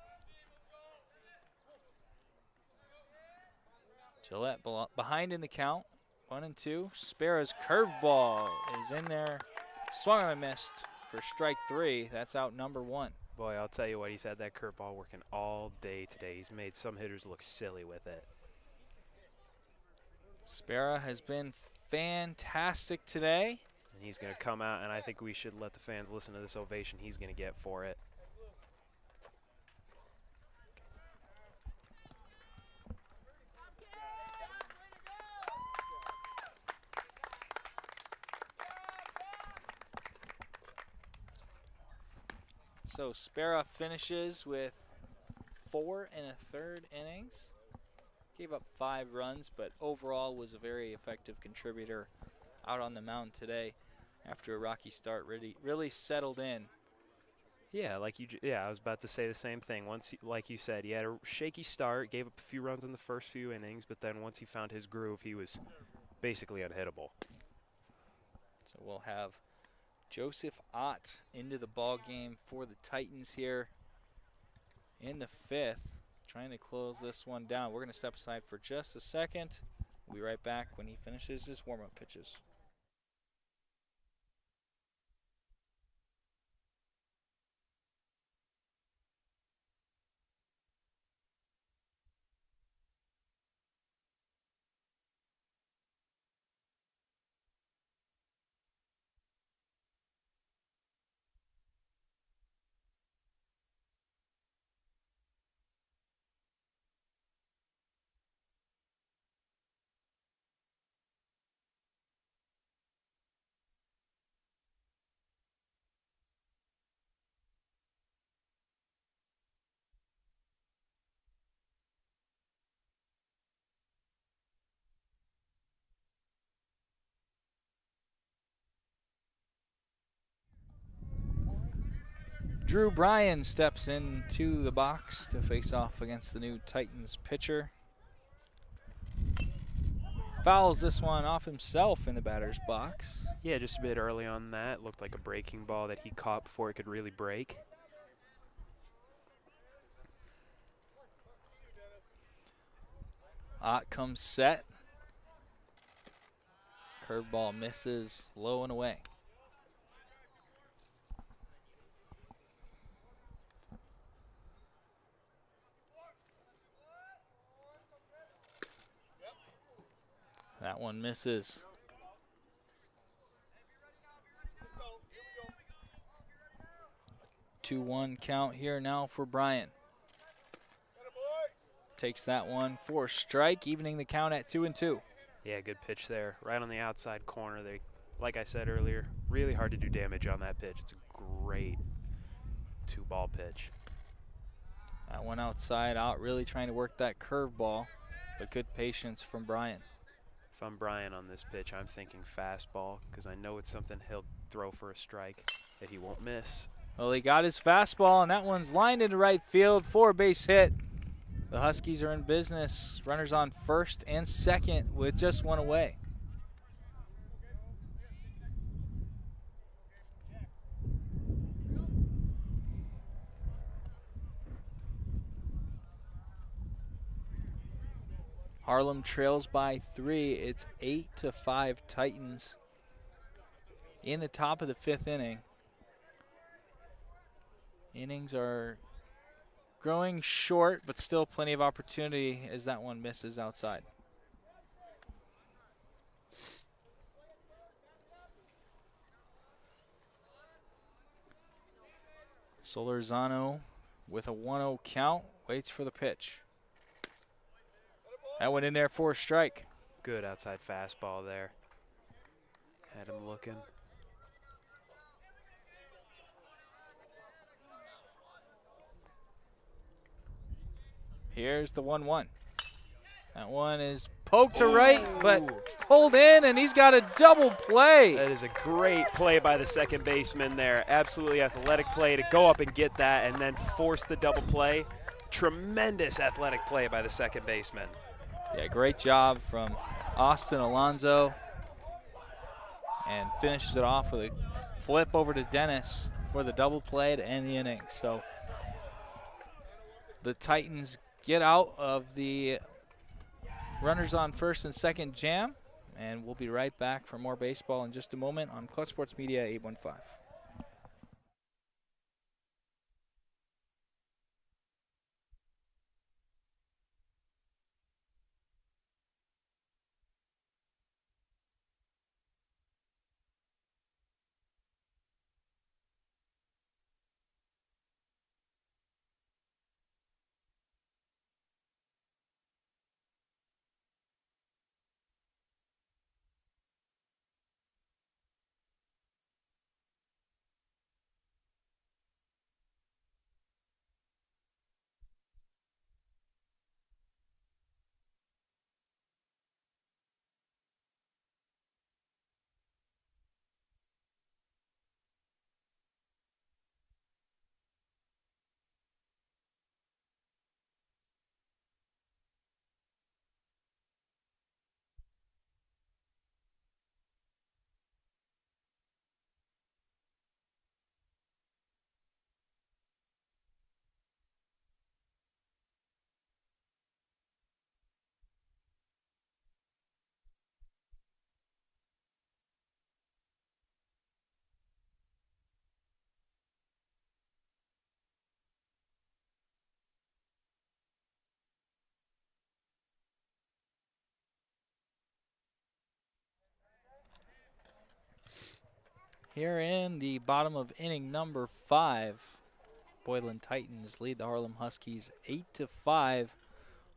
Gillette behind in the count, 1-2. Sparrow's curveball is in there. Swung on and missed for strike 3. That's out number 1. Boy, I'll tell you what, he's had that curveball working all day today. He's made some hitters look silly with it. Sparrow has been fantastic today. And he's going to come out, and I think we should let the fans listen to this ovation he's going to get for it. So Sparrow finishes with 4 1/3 innings. Gave up 5 runs, but overall was a very effective contributor out on the mound today after a rocky start. Really settled in. Yeah, I was about to say the same thing. Like you said, he had a shaky start, gave up a few runs in the first few innings, but then once he found his groove, he was basically unhittable. So we'll have Joseph Ott into the ball game for the Titans here in the 5th, trying to close this one down. We're going to step aside for just a second. We'll be right back when he finishes his warm-up pitches. Drew Bryan steps into the box to face off against the new Titans pitcher. Fouls this one off himself in the batter's box. Yeah, just a bit early on that. Looked like a breaking ball that he caught before it could really break. Ott comes set. Curveball misses low and away. That one misses. 2-1 count here now for Bryan. Takes that one for a strike, evening the count at 2-2. Yeah, good pitch there. Right on the outside corner. Like I said earlier, really hard to do damage on that pitch. It's a great 2-ball pitch. That one outside out, really trying to work that curveball, but good patience from Bryan. If I'm Bryan on this pitch, I'm thinking fastball because I know it's something he'll throw for a strike that he won't miss. Well, he got his fastball, and that one's lined into right field for a base hit. The Huskies are in business. Runners on first and second with just one away. Harlem trails by 3. It's 8-5 Titans in the top of the 5th inning. Innings are growing short, but still plenty of opportunity as that one misses outside. Solorzano with a 1-0 count, waits for the pitch. That went in there for a strike. Good outside fastball there. Had him looking. Here's the 1-1. That one is poked to right, but pulled in, and he's got a double play. That is a great play by the second baseman there. Absolutely athletic play to go up and get that and then force the double play. Tremendous athletic play by the second baseman. Yeah, great job from Austin Alonso. And finishes it off with a flip over to Dennis for the double play to end the inning. So the Titans get out of the runners on first and second jam, and we'll be right back for more baseball in just a moment on Clutch Sports Media 815. Here in the bottom of inning number 5, Boylan Titans lead the Harlem Huskies 8-5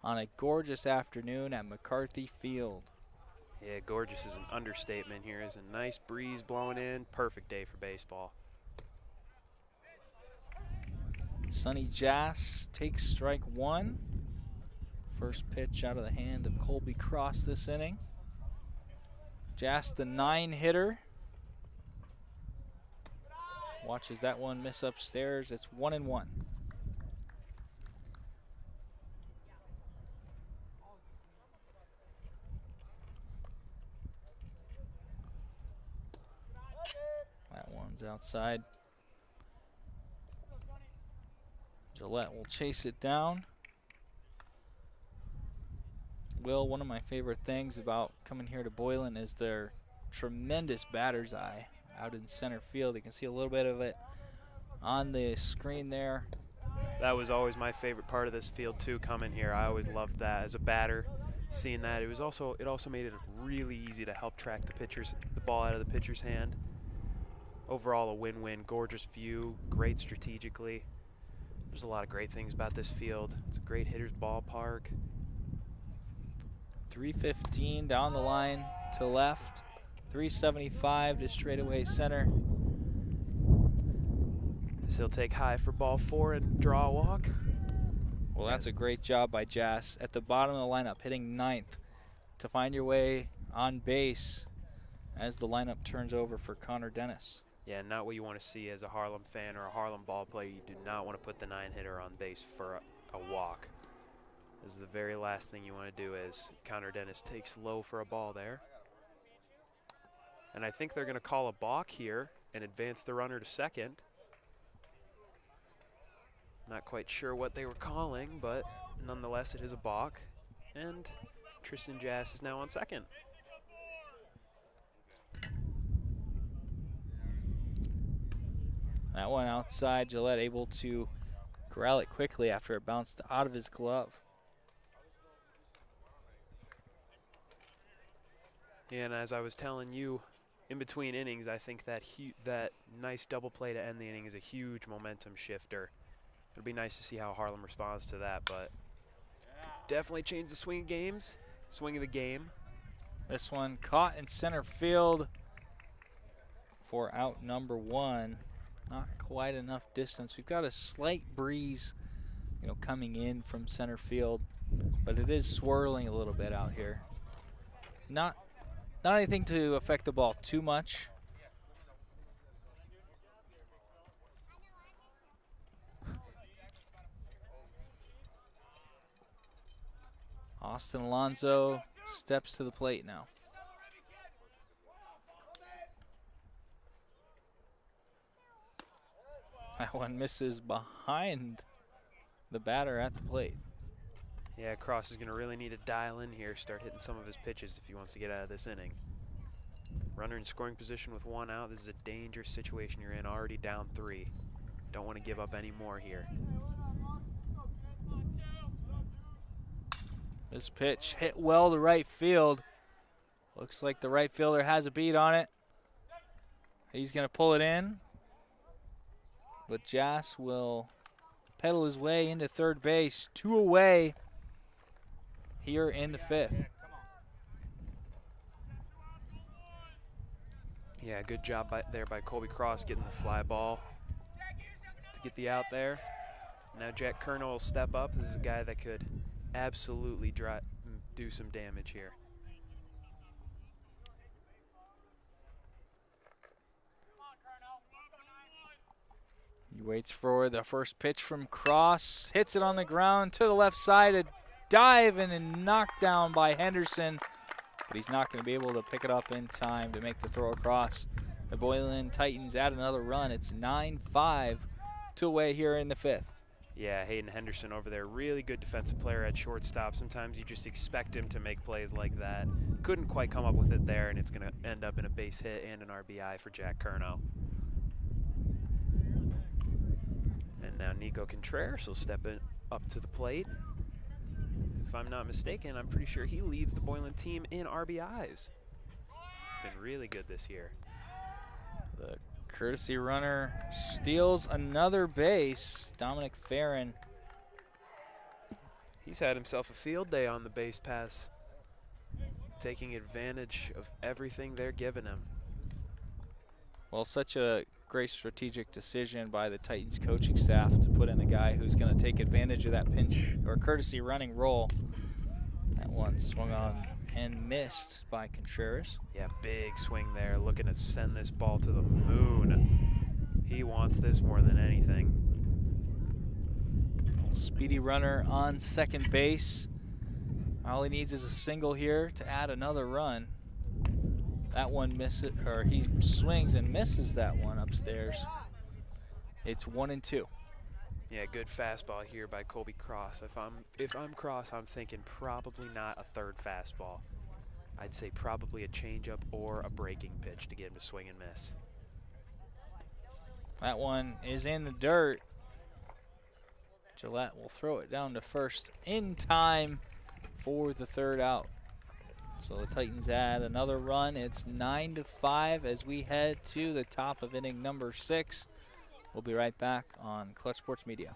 on a gorgeous afternoon at McCarthy Field. Yeah, gorgeous is an understatement here. Is a nice breeze blowing in. Perfect day for baseball. Sonny Jass takes strike 1. First pitch out of the hand of Colby Cross this inning. Jass, the 9-hitter. Watches that one miss upstairs. It's 1-1. That one's outside. Gillette will chase it down. Will, one of my favorite things about coming here to Boylan is their tremendous batter's eye out in center field. You can see a little bit of it on the screen there. That was always my favorite part of this field too, coming here. I always loved that as a batter, seeing that. It also made it really easy to help track the ball out of the pitcher's hand. Overall a win-win, gorgeous view, great strategically. There's a lot of great things about this field. It's a great hitter's ballpark. 315 down the line to left. 375 to straightaway center. So he'll take high for ball 4 and draw a walk. Well, that's a great job by Jass at the bottom of the lineup, hitting 9th to find your way on base as the lineup turns over for Connor Dennis. Yeah, not what you want to see as a Harlem fan or a Harlem ball player. You do not want to put the 9-hitter on base for a walk. This is the very last thing you want to do as Connor Dennis takes low for a ball there. And I think they're going to call a balk here and advance the runner to second. Not quite sure what they were calling, but nonetheless it is a balk. And Tristan Jass is now on second. That one outside, Gillette able to corral it quickly after it bounced out of his glove. And as I was telling you, in between innings, I think that that nice double play to end the inning is a huge momentum shifter. It'll be nice to see how Harlem responds to that, but definitely change the swing of the game. This one caught in center field for out number 1. Not quite enough distance. We've got a slight breeze, coming in from center field, but it is swirling a little bit out here. Not anything to affect the ball too much. Austin Alonso steps to the plate now. That one misses behind the batter at the plate. Yeah, Cross is going to really need to dial in here, start hitting some of his pitches if he wants to get out of this inning. Runner in scoring position with 1 out. This is a dangerous situation you're in, already down 3. Don't want to give up any more here. This pitch hit well to right field. Looks like the right fielder has a beat on it. He's going to pull it in, but Jass will pedal his way into third base. 2 away here in the 5th. Yeah, good job there by Colby Cross getting the fly ball to get the out there. Now Jack Kerno will step up. This is a guy that could absolutely do some damage here. He waits for the first pitch from Cross. Hits it on the ground to the left side. A dive and a knockdown by Henderson. But he's not going to be able to pick it up in time to make the throw across. The Boylan Titans add another run. It's 9-5, 2 away here in the 5th. Yeah, Hayden Henderson over there, really good defensive player at shortstop. Sometimes you just expect him to make plays like that. Couldn't quite come up with it there, and it's going to end up in a base hit and an RBI for Jack Kerno. And now Nico Contreras will step up to the plate. If I'm not mistaken, I'm pretty sure he leads the Boylan team in RBIs. Been really good this year. The courtesy runner steals another base. Dominic Farron. He's had himself a field day on the base paths, taking advantage of everything they're giving him. Well, such a great strategic decision by the Titans coaching staff to put in a guy who's going to take advantage of that pinch or courtesy running role. That one swung on and missed by Contreras. Yeah, big swing there, looking to send this ball to the moon. He wants this more than anything. Speedy runner on second base. All he needs is a single here to add another run. That one misses, or he swings and misses that one upstairs. It's 1-2. Yeah, good fastball here by Colby Cross. If I'm Cross, I'm thinking probably not a third fastball. I'd say probably a changeup or a breaking pitch to get him to swing and miss. That one is in the dirt. Gillette will throw it down to first in time for the 3rd out. So the Titans add another run. It's 9-5 as we head to the top of inning number 6. We'll be right back on Clutch Sports Media.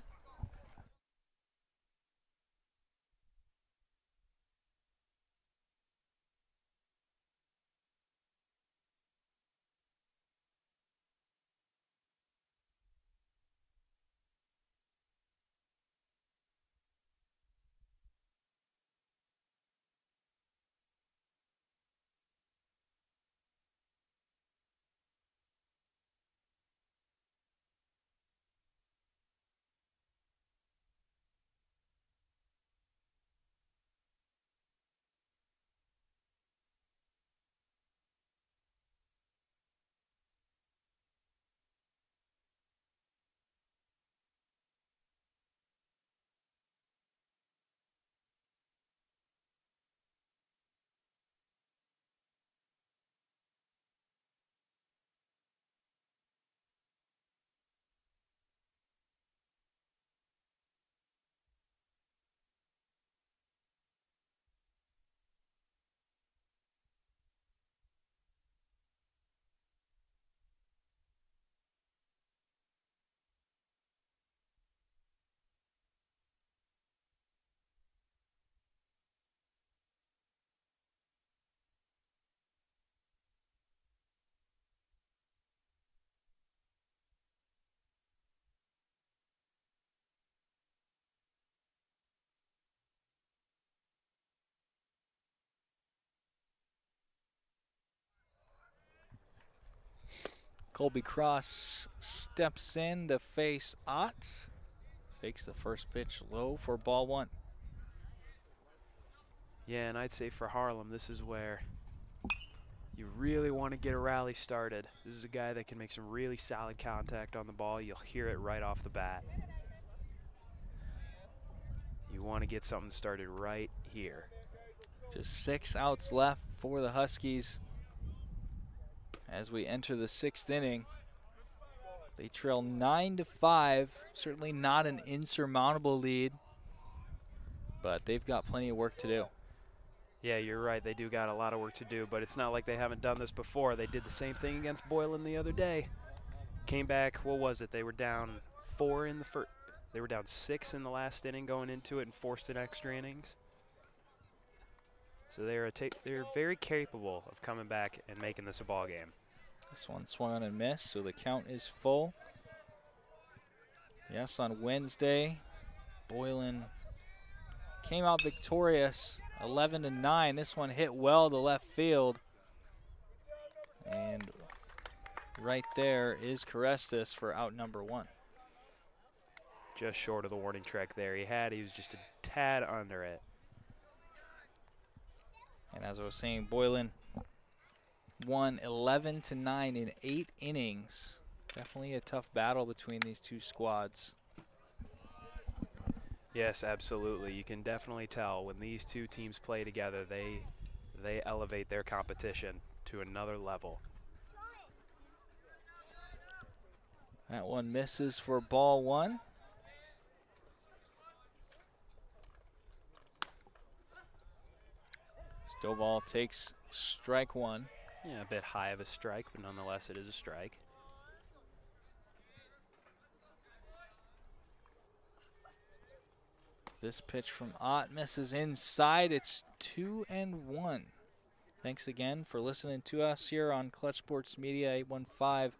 Colby Cross steps in to face Ott. Takes the first pitch low for ball one. Yeah, and I'd say for Harlem, this is where you really want to get a rally started. This is a guy that can make some really solid contact on the ball. You'll hear it right off the bat. You want to get something started right here. Just 6 outs left for the Huskies as we enter the 6th inning. They trail 9-5. Certainly not an insurmountable lead, but they've got plenty of work to do. Yeah, you're right. They do got a lot of work to do, but it's not like they haven't done this before. They did the same thing against Boylan the other day. Came back, what was it? They were down 4 in the first. They were down 6 in the last inning going into it and forced in extra innings. So they're very capable of coming back and making this a ball game. This one swung on and missed, so the count is full. Yes, on Wednesday, Boylan came out victorious, 11-9. This one hit well to left field. And right there is Carestas for out number 1. Just short of the warning track there. He was just a tad under it. And as I was saying, Boylan won 11-9 in 8 innings. Definitely a tough battle between these two squads. Yes, absolutely. You can definitely tell when these two teams play together, they elevate their competition to another level. That one misses for ball 1. Stovall takes strike 1. Yeah, a bit high of a strike, but nonetheless it is a strike. This pitch from Ott misses inside. It's 2-1. Thanks again for listening to us here on Clutch Sports Media 815.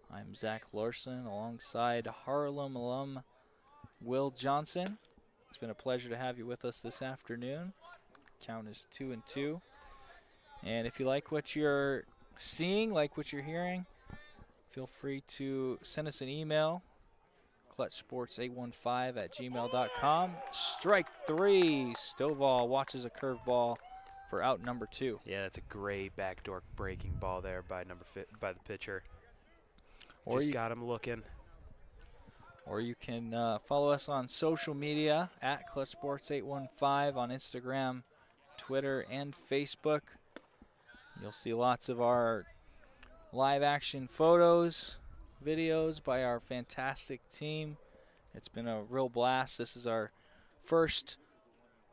I'm Zach Larson alongside Harlem alum Will Johnson. It's been a pleasure to have you with us this afternoon. Count is 2-2. And if you like what you're seeing, like what you're hearing, feel free to send us an email, clutchsports815@gmail.com. Strike 3. Stovall watches a curveball for out number 2. Yeah, that's a great backdoor breaking ball there by the pitcher. Or Just you got him looking. Or you can follow us on social media at clutchsports815 on Instagram, Twitter, and Facebook. You'll see lots of our live action photos, videos by our fantastic team. It's been a real blast. This is our first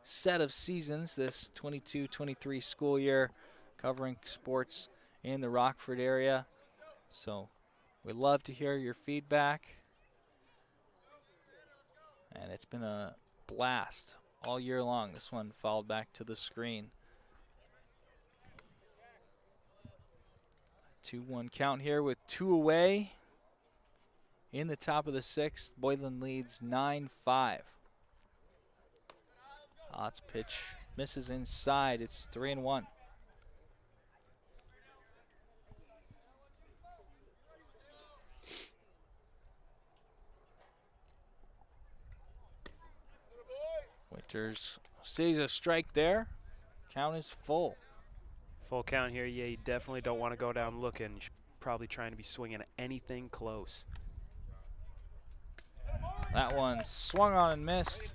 set of seasons this 22-23 school year covering sports in the Rockford area. So we'd love to hear your feedback. And it's been a blast all year long. This one fouled back to the screen. 2-1 count here with 2 away. In the top of the 6th, Boylan leads 9-5. Ott's pitch misses inside. It's 3-1. Winters sees a strike there. Count is full. Full count here. Yeah, you definitely don't want to go down looking. You should probably trying to be swinging at anything close. That one swung on and missed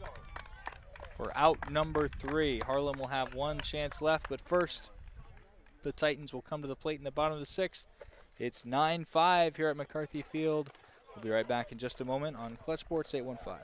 for out number 3. Harlem will have one chance left, but first the Titans will come to the plate in the bottom of the 6th. It's 9-5 here at McCarthy Field. We'll be right back in just a moment on Clutch Sports 815.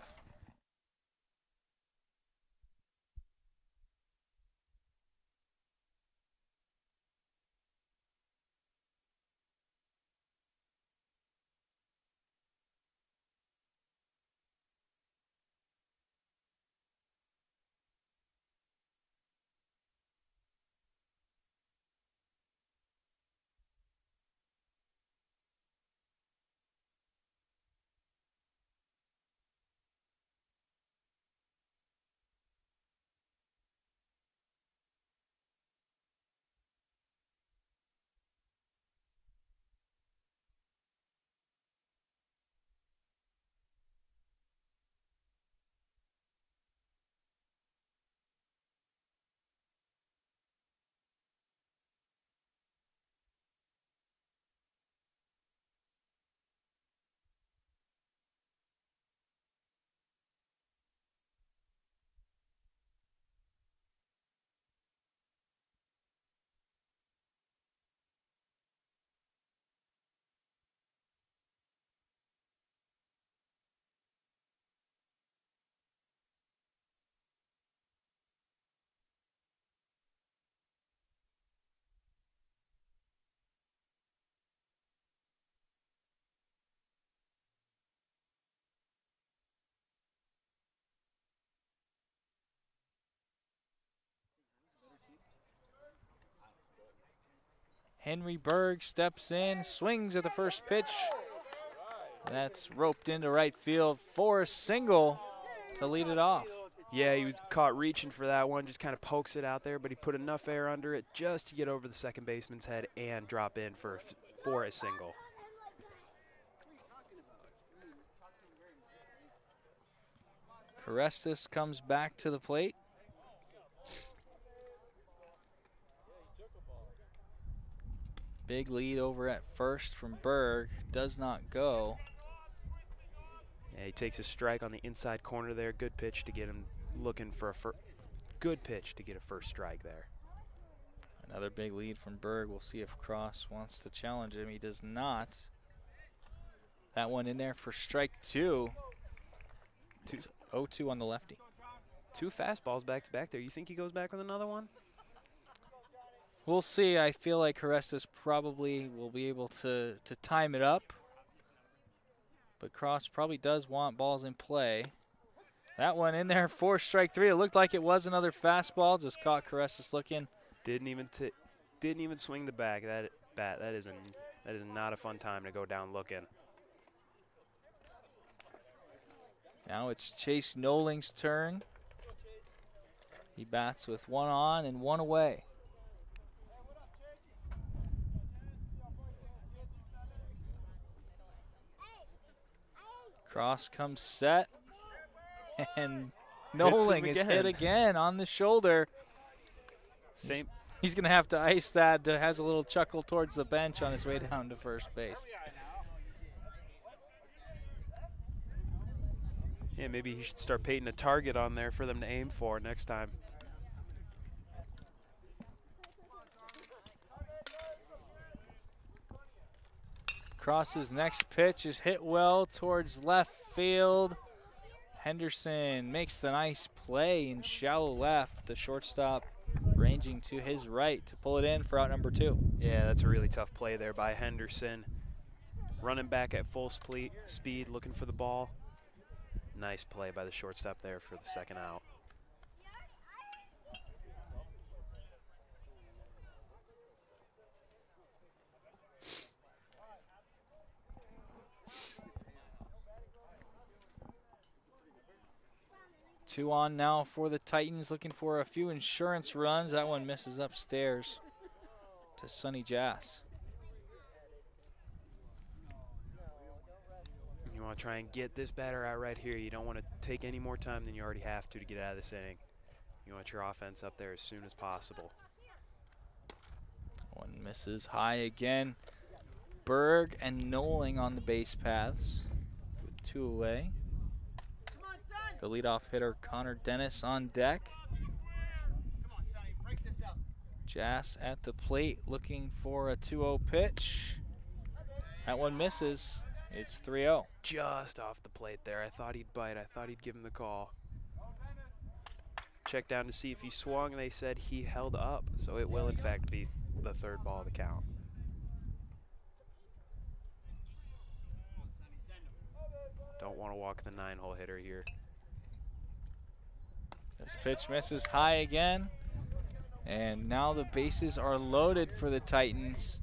Henry Berg steps in, swings at the first pitch. That's roped into right field for a single to lead it off. Yeah, he was caught reaching for that one, just kind of pokes it out there, but he put enough air under it just to get over the second baseman's head and drop in for a single. Carestis comes back to the plate. Big lead over at first from Berg. Does not go. Yeah, he takes a strike on the inside corner there. Good pitch to get him looking for a good pitch to get a first strike there. Another big lead from Berg. We'll see if Cross wants to challenge him. He does not. That one in there for strike two. It's 0-2 on the lefty. 2 fastballs back to back there. You think he goes back with another one? We'll see. I feel like Carestis probably will be able to time it up. But Cross probably does want balls in play. That one in there for strike three. It looked like it was another fastball. Just caught Carestis looking. Didn't even swing the back. That is not a fun time to go down looking. Now it's Chase Noling's turn. He bats with one on and one away. Cross comes set, and Noling is hit again on the shoulder. Same. He's going to have to ice that. Has a little chuckle towards the bench on his way down to first base. Yeah, maybe he should start painting a target on there for them to aim for next time. Cross's next pitch is hit well towards left field. Henderson makes the nice play in shallow left. The shortstop ranging to his right to pull it in for out number 2. Yeah, that's a really tough play there by Henderson. Running back at full speed, looking for the ball. Nice play by the shortstop there for the second out. Two on now for the Titans, looking for a few insurance runs. That one misses upstairs to Sonny Jass. You want to try and get this batter out right here. You don't want to take any more time than you already have to get out of this inning. You want your offense up there as soon as possible. One misses high again. Berg and Noling on the base paths with 2 away. The leadoff hitter, Connor Dennis, on deck. Jass at the plate looking for a 2-0 pitch. That one misses. It's 3-0. Just off the plate there. I thought he'd bite. I thought he'd give him the call. Checked down to see if he swung. They said he held up, so it will in fact be the third ball of the count. Don't want to walk the 9-hole hitter here. This pitch misses high again. And now the bases are loaded for the Titans.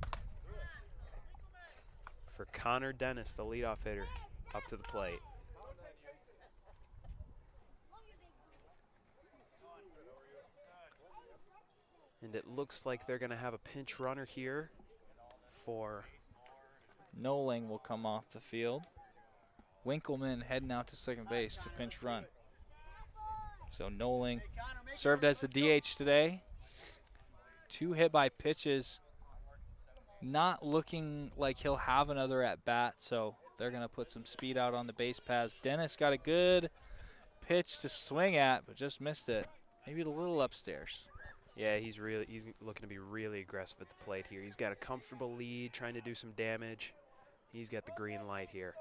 For Connor Dennis, the leadoff hitter, up to the plate. And it looks like they're going to have a pinch runner here for... Noling will come off the field. Winkleman heading out to second base to pinch run. So Noling served as the DH today. 2 hit by pitches. Not looking like he'll have another at bat, so they're going to put some speed out on the base paths. Dennis got a good pitch to swing at, but just missed it. Maybe a little upstairs. Yeah, he's looking to be really aggressive at the plate here. He's got a comfortable lead, trying to do some damage. He's got the green light here.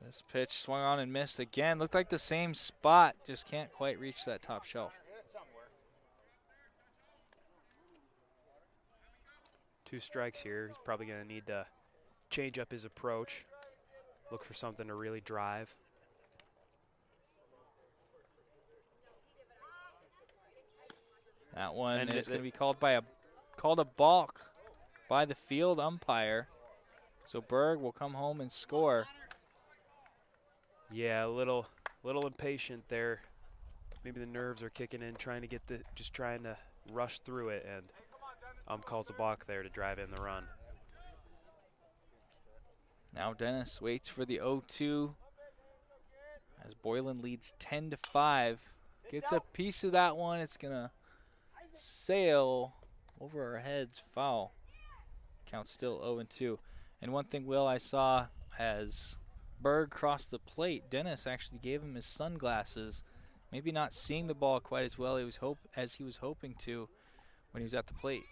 This pitch swung on and missed again. Looked like the same spot, just can't quite reach that top shelf. 2 strikes here. He's probably going to need to change up his approach. Look for something to really drive. That one is going to be called by a called a balk by the field umpire. So Berg will come home and score. Yeah, a little impatient there. Maybe the nerves are kicking in, trying to rush through it, and calls a balk there to drive in the run. Now Dennis waits for the 0-2 as Boylan leads 10-5. Gets a piece of that one. It's gonna sail over our heads. Foul. Count still 0-2. And one thing, Will, I saw as Berg crossed the plate, Dennis actually gave him his sunglasses. Maybe not seeing the ball quite as well as he was hoping to when he was at the plate.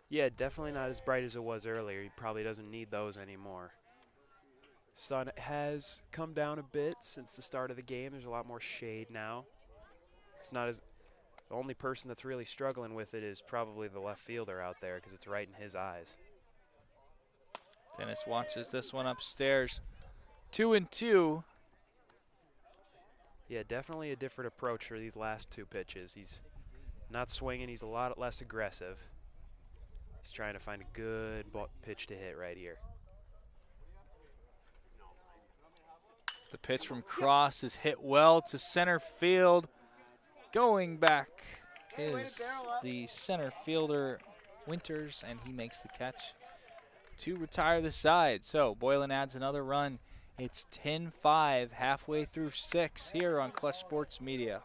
Yeah, definitely not as bright as it was earlier. He probably doesn't need those anymore. Sun has come down a bit since the start of the game. There's a lot more shade now. It's not as the only person that's really struggling with it is probably the left fielder out there because it's right in his eyes. Dennis watches this one upstairs. 2-2. Yeah, definitely a different approach for these last two pitches. He's not swinging. He's a lot less aggressive. He's trying to find a good pitch to hit right here. The pitch from Cross is hit well to center field. Going back is the center fielder, Winters, and he makes the catch to retire the side. So Boylan adds another run. It's 10-5, halfway through 6 here on Clutch Sports Media.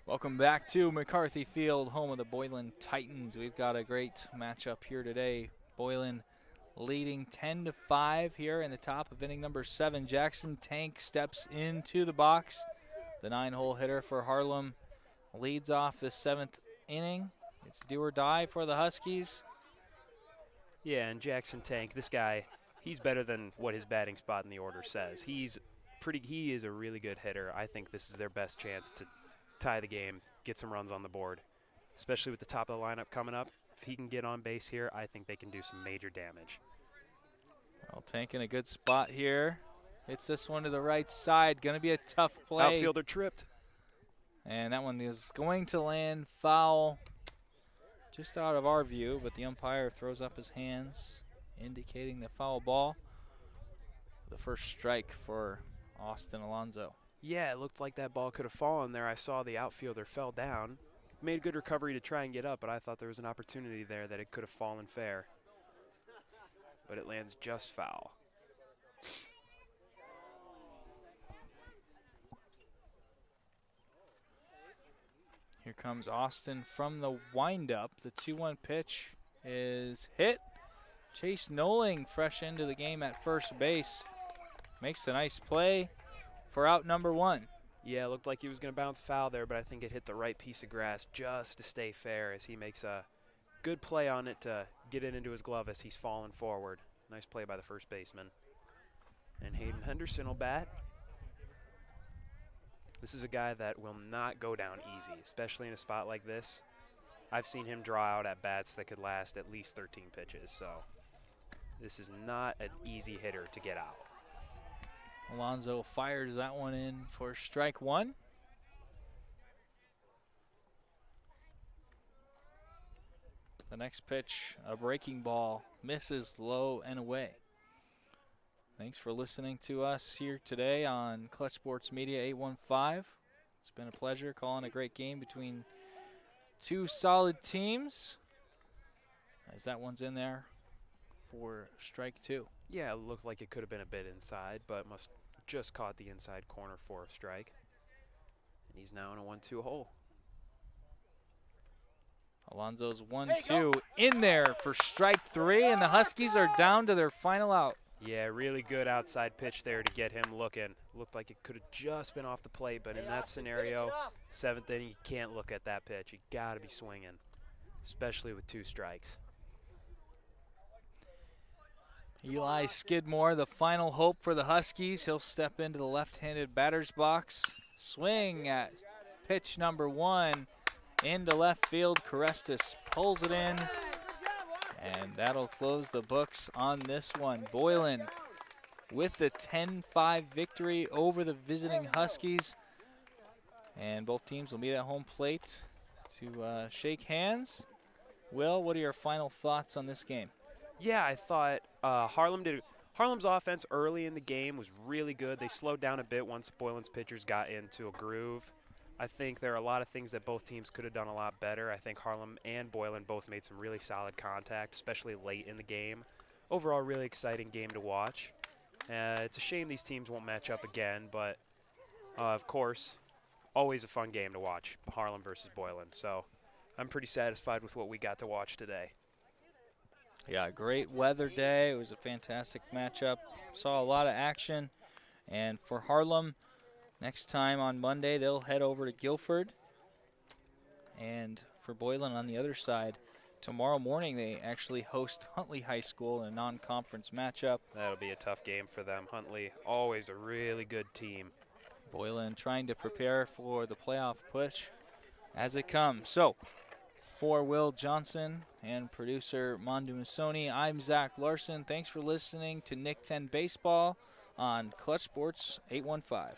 Welcome back to McCarthy Field, home of the Boylan Titans. We've got a great matchup here today. Boylan leading 10-5 here in the top of inning number 7. Jackson Tank steps into the box. The 9-hole hitter for Harlem leads off the 7th inning. It's do or die for the Huskies. Yeah, and Jackson Tank, this guy, he's better than what his batting spot in the order says. He is a really good hitter. I think this is their best chance to tie the game, get some runs on the board, especially with the top of the lineup coming up. If he can get on base here, I think they can do some major damage. Well, Tank in a good spot here. Hits this one to the right side. Going to be a tough play. Outfielder tripped. And that one is going to land foul just out of our view, but the umpire throws up his hands, indicating the foul ball. The first strike for Austin Alonso. Yeah, it looked like that ball could have fallen there. I saw the outfielder fell down. Made a good recovery to try and get up, but I thought there was an opportunity there that it could have fallen fair. But it lands just foul. Here comes Austin from the windup. The 2-1 pitch is hit. Chase Noling fresh into the game at first base. Makes a nice play for out number 1. Yeah, it looked like he was going to bounce foul there, but I think it hit the right piece of grass just to stay fair as he makes a good play on it to get it into his glove as he's falling forward. Nice play by the first baseman. And Hayden Henderson will bat. This is a guy that will not go down easy, especially in a spot like this. I've seen him draw out at bats that could last at least 13 pitches, so this is not an easy hitter to get out. Alonso fires that one in for strike 1. The next pitch, a breaking ball, misses low and away. Thanks for listening to us here today on Clutch Sports Media 815. It's been a pleasure calling a great game between two solid teams. As that one's in there for strike 2. Yeah, it looked like it could have been a bit inside, but must just caught the inside corner for a strike. And he's now in a 1-2 hole. Alonso's 1-2 in there for strike 3, and the Huskies are down to their final out. Yeah, really good outside pitch there to get him looking. Looked like it could have just been off the plate, but in that scenario, 7th inning, you can't look at that pitch. You got to be swinging, especially with 2 strikes. Eli Skidmore, the final hope for the Huskies. He'll step into the left-handed batter's box. Swing at pitch number 1 into left field. Carestis pulls it in. And that'll close the books on this one. Boylan with the 10-5 victory over the visiting Huskies. And both teams will meet at home plate to shake hands. Will, what are your final thoughts on this game? Yeah, I thought Harlem's offense early in the game was really good. They slowed down a bit once Boylan's pitchers got into a groove. I think there are a lot of things that both teams could have done a lot better. I think Harlem and Boylan both made some really solid contact, especially late in the game. Overall, really exciting game to watch. It's a shame these teams won't match up again, but of course, always a fun game to watch, Harlem versus Boylan. So I'm pretty satisfied with what we got to watch today. Yeah, great weather day. It was a fantastic matchup. Saw a lot of action. And for Harlem, next time on Monday, they'll head over to Guilford. And for Boylan on the other side, tomorrow morning they actually host Huntley High School in a non-conference matchup. That'll be a tough game for them. Huntley, always a really good team. Boylan trying to prepare for the playoff push as it comes. So, for Will Johnson and producer Mondu Musoni, I'm Zach Larson. Thanks for listening to Nick 10 Baseball on Clutch Sports 815.